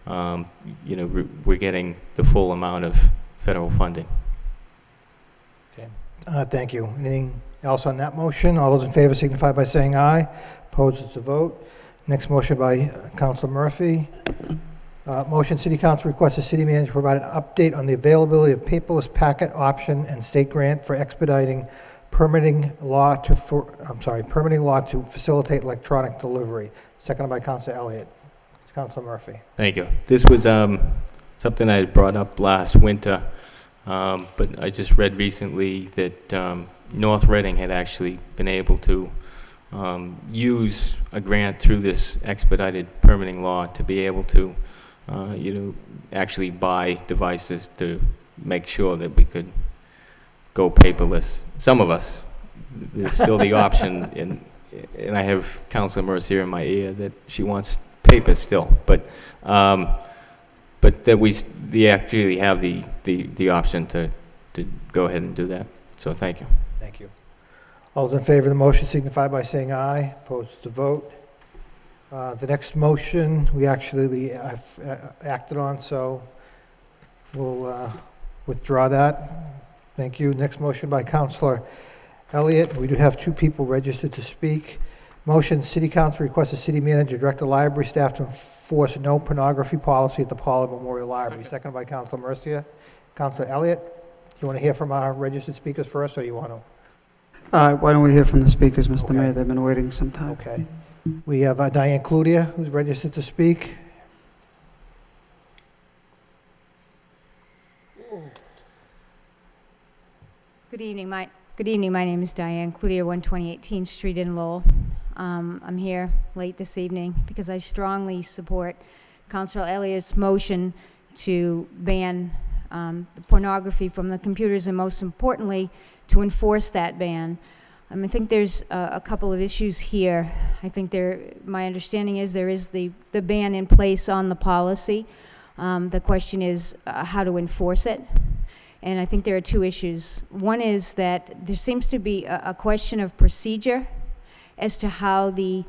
we're getting the full amount of federal funding. Thank you. Anything else on that motion? All those in favor signify by saying aye. Opposed, it's a vote. Next motion by Councilor Murphy. Motion, City Council requests the city manager provide an update on the availability of paperless packet option and state grant for expediting permitting law to facilitate electronic delivery. Seconded by Councilor Elliott. Councilor Murphy. Thank you. This was something I had brought up last winter. But I just read recently that North Reading had actually been able to use a grant through this expedited permitting law to be able to, actually buy devices to make sure that we could go paperless. Some of us, there's still the option, and I have Councilor Mercier in my ear that she wants paper still, but that we actually have the option to go ahead and do that. So thank you. Thank you. All those in favor of the motion signify by saying aye. Opposed to vote. The next motion we actually acted on, so we'll withdraw that. Thank you. Next motion by Councilor Elliott. We do have 2 people registered to speak. Motion, City Council requests the city manager direct the library staff to enforce no pornography policy at the Pollard Memorial Library. Seconded by Councilor Mercier. Councilor Elliott, do you want to hear from our registered speakers first, or do you want to? Why don't we hear from the speakers, Mr. Mayor? They've been waiting some time. Okay. We have Diane Cloutier, who's registered to speak. Good evening. My name is Diane Cloutier, 120 18th Street in Lowell. I'm here late this evening because I strongly support Councilor Elliott's motion to ban the pornography from the computers, and most importantly, to enforce that ban. I think there's a couple of issues here. I think my understanding is there is the ban in place on the policy. The question is how to enforce it. And I think there are 2 issues. One is that there seems to be a question of procedure as to how the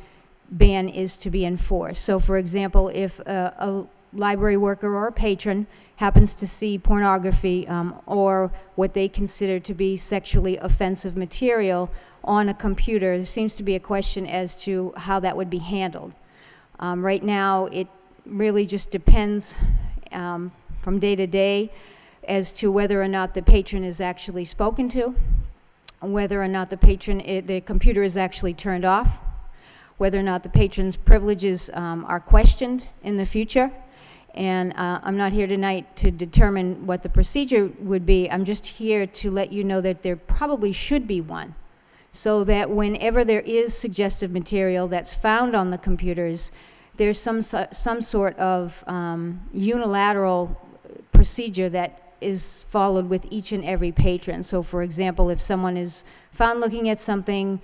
ban is to be enforced. So, for example, if a library worker or a patron happens to see pornography or what they consider to be sexually offensive material on a computer, there seems to be a question as to how that would be handled. Right now, it really just depends from day to day as to whether or not the patron is actually spoken to, whether or not the computer is actually turned off, whether or not the patron's privileges are questioned in the future. And I'm not here tonight to determine what the procedure would be. I'm just here to let you know that there probably should be one, so that whenever there is suggestive material that's found on the computers, there's some sort of unilateral procedure that is followed with each and every patron. So, for example, if someone is found looking at something,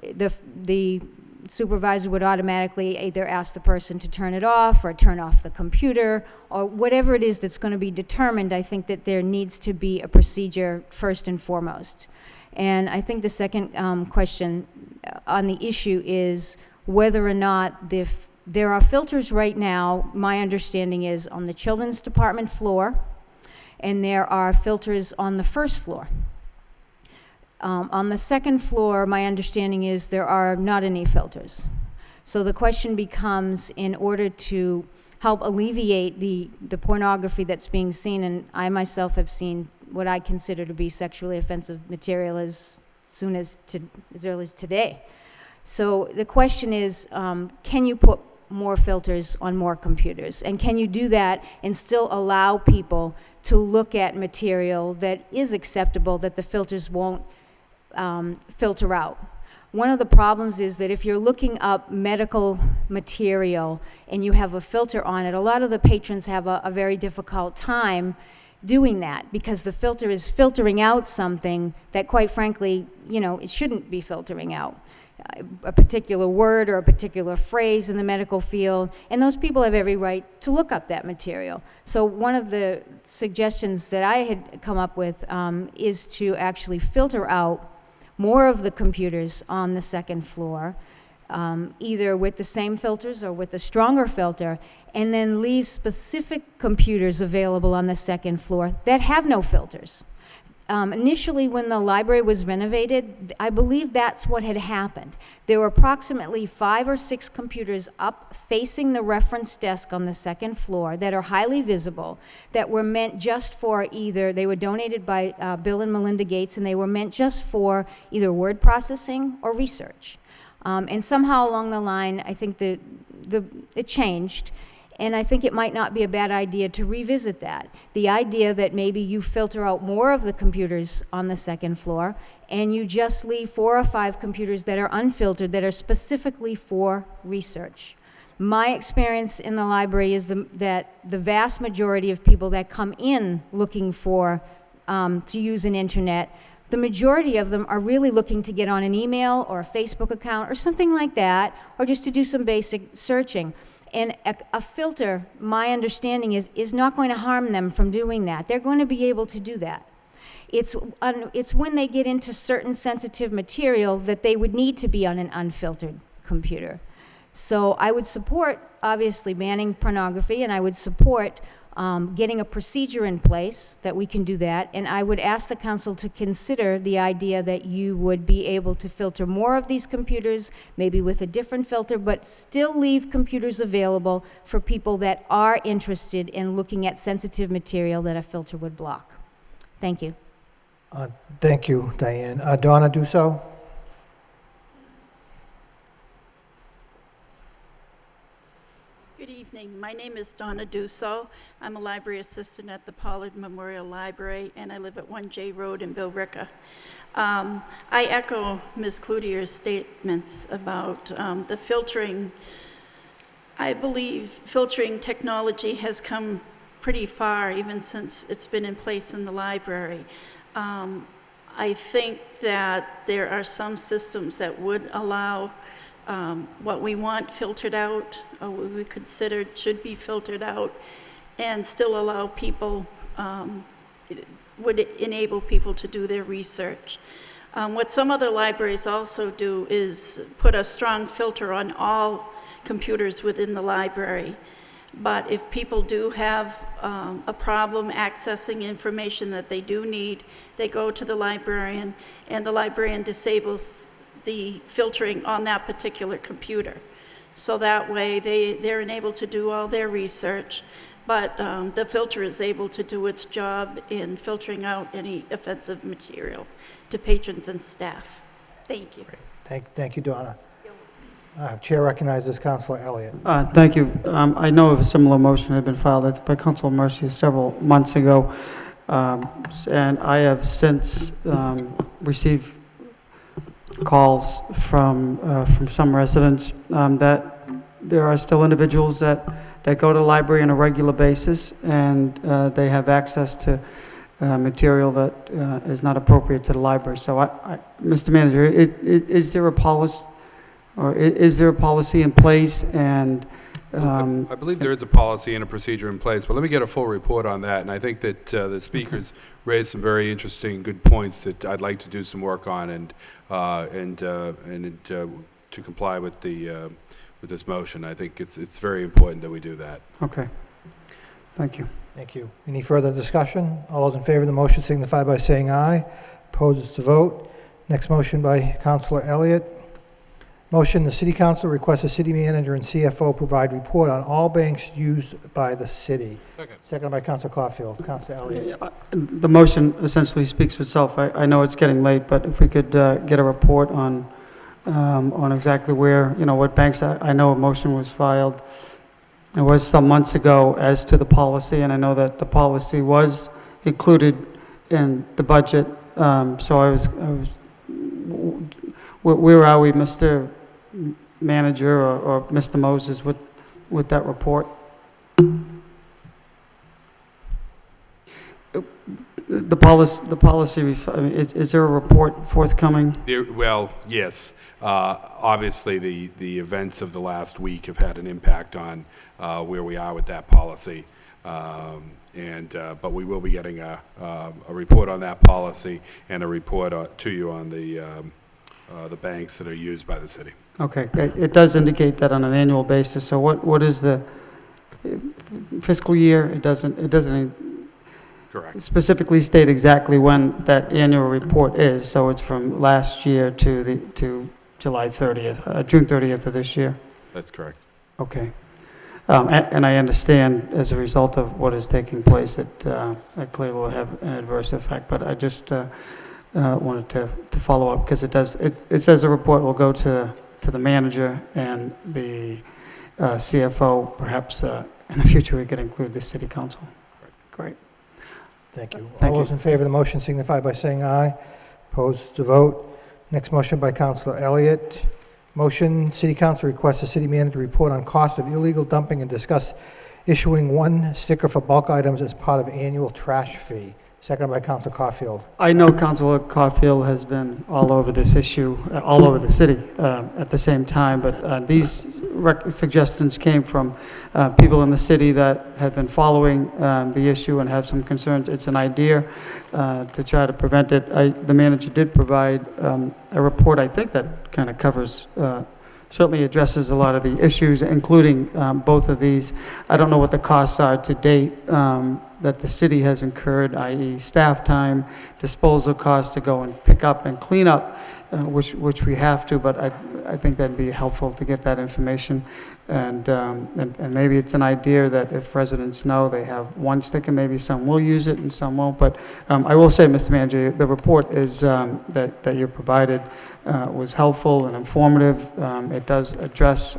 the supervisor would automatically either ask the person to turn it off or turn off the computer or whatever it is that's going to be determined. I think that there needs to be a procedure first and foremost. And I think the second question on the issue is whether or not there are filters right now, my understanding is on the children's department floor, and there are filters on the first floor. On the second floor, my understanding is there are not any filters. So the question becomes, in order to help alleviate the pornography that's being seen, and I myself have seen what I consider to be sexually offensive material as early as today. So the question is, can you put more filters on more computers? And can you do that and still allow people to look at material that is acceptable, that the filters won't filter out? One of the problems is that if you're looking up medical material and you have a filter on it, a lot of the patrons have a very difficult time doing that because the filter is filtering out something that, quite frankly, it shouldn't be filtering out. A particular word or a particular phrase in the medical field, and those people have every right to look up that material. So one of the suggestions that I had come up with is to actually filter out more of the computers on the second floor, either with the same filters or with a stronger filter, and then leave specific computers available on the second floor that have no filters. Initially, when the library was renovated, I believe that's what had happened. There were approximately 5 or 6 computers up facing the reference desk on the second floor that are highly visible, that were meant just for they were donated by Bill and Melinda Gates, and they were meant just for either word processing or research. And somehow along the line, I think it changed. And I think it might not be a bad idea to revisit that. The idea that maybe you filter out more of the computers on the second floor and you just leave 4 or 5 computers that are unfiltered, that are specifically for research. My experience in the library is that the vast majority of people that come in looking for, to use an internet, the majority of them are really looking to get on an email or a Facebook account or something like that, or just to do some basic searching. And a filter, my understanding is not going to harm them from doing that. They're going to be able to do that. It's when they get into certain sensitive material that they would need to be on an unfiltered computer. So I would support, obviously, banning pornography, and I would support getting a procedure in place that we can do that. And I would ask the council to consider the idea that you would be able to filter more of these computers, maybe with a different filter, but still leave computers available for people that are interested in looking at sensitive material that a filter would block. Thank you. Thank you, Diane. Donna Dusso? Good evening. My name is Donna Dusso. I'm a library assistant at the Pollard Memorial Library, and I live at 1J Road in Billerica. I echo Ms. Cloutier's statements about the filtering. I believe filtering technology has come pretty far, even since it's been in place in the library. I think that there are some systems that would allow what we want filtered out, or what we consider should be filtered out, and still allow people, would enable people to do their research. What some other libraries also do is put a strong filter on all computers within the library. But if people do have a problem accessing information that they do need, they go to the librarian, and the librarian disables the filtering on that particular computer. So that way they're enabled to do all their research, but the filter is able to do its job in filtering out any offensive material to patrons and staff. Thank you. Thank you, Donna. Chair recognizes Councilor Elliott. Thank you. I know of a similar motion had been filed by Councilor Mercier several months ago, and I have since received calls from some residents that there are still individuals that go to the library on a regular basis, and they have access to material that is not appropriate to the library. So, Mr. Manager, is there a policy, or is there a policy in place? And I believe there is a policy and a procedure in place, but let me get a full report on that. And I think that the speakers raised some very interesting, good points that I'd like to do some work on, and to comply with this motion. I think it's very important that we do that. Okay. Thank you. Thank you. Any further discussion? All those in favor of the motion signify by saying aye. Opposed to vote. Next motion by Councilor Elliott. Motion, the city council requests the city manager and CFO provide report on all banks used by the city. Second. Seconded by Council Caulfield. Council Elliott. The motion essentially speaks for itself. I know it's getting late, but if we could get a report on exactly where, what banks, I know a motion was filed. It was some months ago as to the policy, and I know that the policy was included in the budget. So I was, where are we, Mr. Manager or Mr. Moses, with that report? The policy, is there a report forthcoming? Well, yes. Obviously, the events of the last week have had an impact on where we are with that policy. But we will be getting a report on that policy and a report to you on the banks that are used by the city. Okay, it does indicate that on an annual basis. So what is the fiscal year? It doesn't Correct. specifically state exactly when that annual report is. So it's from last year to July 30th, June 30th of this year. That's correct. Okay. And I understand as a result of what is taking place that clearly will have an adverse effect, but I just wanted to follow up because it says the report will go to the manager and the CFO. Perhaps in the future we could include the city council. Great. Thank you. Thank All you. those in favor of the motion signify by saying aye. Opposed to vote. Next motion by Councilor Elliott. Motion, City Council requests the city manager report on cost of illegal dumping and discuss issuing one sticker for bulk items as part of annual trash fee. Seconded by Councilor Caulfield. I know Councilor Caulfield has been all over this issue, all over the city at the same time, but these suggestions came from people in the city that have been following the issue and have some concerns. It's an idea to try to prevent it. The manager did provide a report, I think, that kind of covers, certainly addresses a lot of the issues, including both of these. I don't know what the costs are to date that the city has incurred, i.e. staff time, disposal costs to go and pick up and clean up, which we have to, but I think that'd be helpful to get that information. And maybe it's an idea that if residents know they have one sticker, maybe some will use it and some won't. But I will say, Mr. Manager, the report is that you provided was helpful and informative. It does address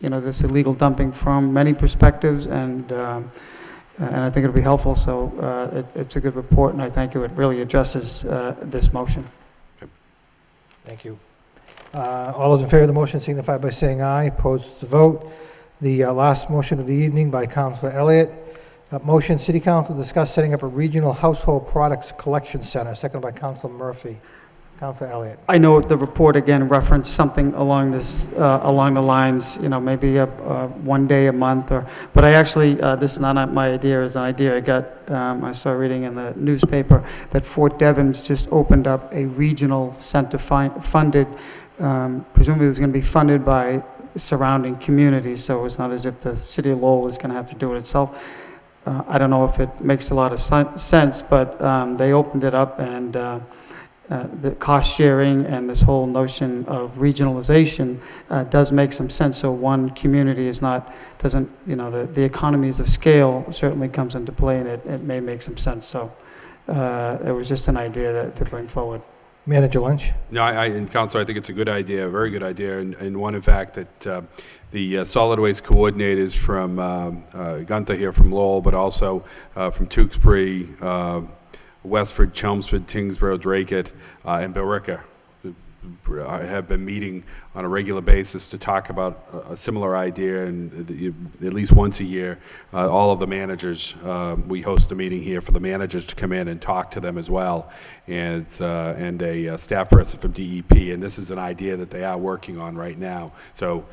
this illegal dumping from many perspectives, and I think it'll be helpful. So it's a good report, and I thank you. It really addresses this motion. Thank you. All those in favor of the motion signify by saying aye. Opposed to vote. The last motion of the evening by Councilor Elliott. Motion, City Council discuss setting up a regional household products collection center. Seconded by Councilor Murphy. Councilor Elliott. I know the report again referenced something along the lines, maybe one day a month, but I actually, this is not my idea, it's an idea I saw reading in the newspaper that Fort Devens just opened up a regional center funded, presumably it's going to be funded by surrounding communities, so it's not as if the city of Lowell is going to have to do it itself. I don't know if it makes a lot of sense, but they opened it up, and the cost sharing and this whole notion of regionalization does make some sense. So one community the economies of scale certainly comes into play, and it may make some sense. So it was just an idea to bring forward. Manager Lynch. No, and Councilor, I think it's a good idea, a very good idea, and one, in fact, that the solid waste coordinators from Gunther here from Lowell, but also from Tewksbury, Westford, Chelmsford, Tingsboro, Dracut, and Billerica have been meeting on a regular basis to talk about a similar idea, and at least once a year, all of the managers, we host a meeting here for the managers to come in and talk to them as well, and a staff person from DEP, and this is an idea that they are working on right now. So,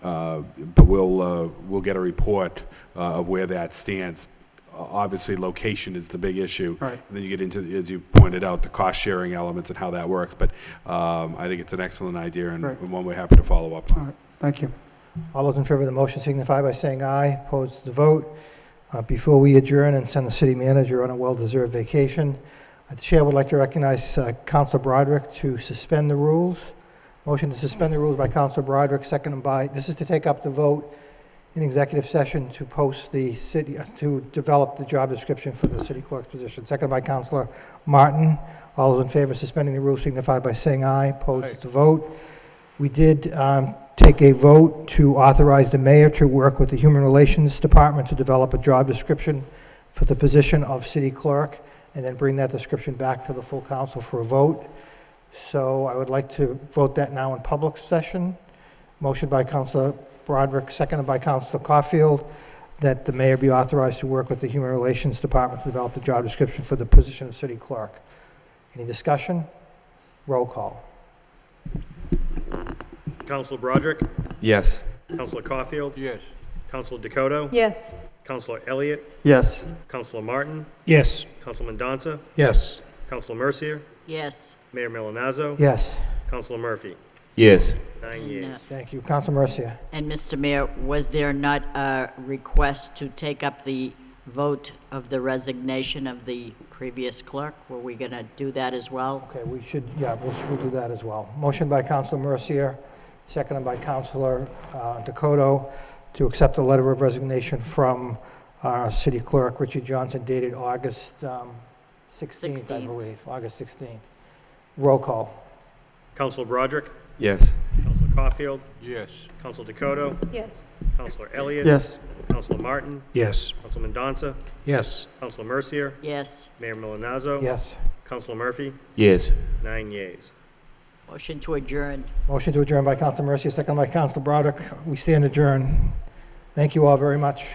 but we'll get a report of where that stands. Obviously, location is the big issue. Right. And then you get into, as you pointed out, the cost-sharing elements and how that works. But I think it's an excellent idea and one we're happy to follow up on. All right. Thank you. All those in favor of the motion signify by saying aye. Opposed to vote. Before we adjourn and send the city manager on a well-deserved vacation, the chair would like to recognize Councilor Broderick to suspend the rules. Motion to suspend the rules by Counselor Broderick, seconded by, this is to take up the vote in executive session to post the city, to develop the job description for the city clerk's position. Seconded by Counselor Martin. All those in favor of suspending the rules signify by saying aye. Opposed to vote. We did take a vote to authorize the mayor to work with the Human Relations Department to develop a job description for the position of city clerk, and then bring that description back to the full council for a vote. So I would like to vote that now in public session. Motion by Counselor Broderick, seconded by Counselor Caulfield, that the mayor be authorized to work with the Human Relations Department to develop the job description for the position of city clerk. Any discussion? Roll call. Counselor Broderick, Yes. Counselor Caulfield, Yes. Counselor Dakota, Yes. Counselor Elliott, Yes. Counselor Martin, Yes. Counselor Mendoza, Yes. Counselor Mercier, Yes. Mayor Milonazo, Yes. Counselor Murphy. Yes. 9 yeas. Thank you. Counselor Mercia. And Mr. Mayor, was there not a request to take up the vote of the resignation of the previous clerk? Were we going to do that as well? Okay, we should, yeah, we'll do that as well. Motion by Counselor Mercier, seconded by Counselor Dakota, to accept the letter of resignation from our city clerk, Richard Johnson, dated August 16th, I believe, August 16th. Roll call. Counselor Broderick, Yes. Counselor Caulfield, Yes. Counselor Dakota, Yes. Counselor Elliott, Yes. Counselor Martin, Yes. Counselor Mendoza, Yes. Counselor Mercier, Yes. Mayor Milonazo, Yes. Counselor Murphy. Yes. 9 yeas. Motion to adjourn. Motion to adjourn by Counselor Mercier, seconded by Counselor Broderick. We stand adjourned. Thank you all very much.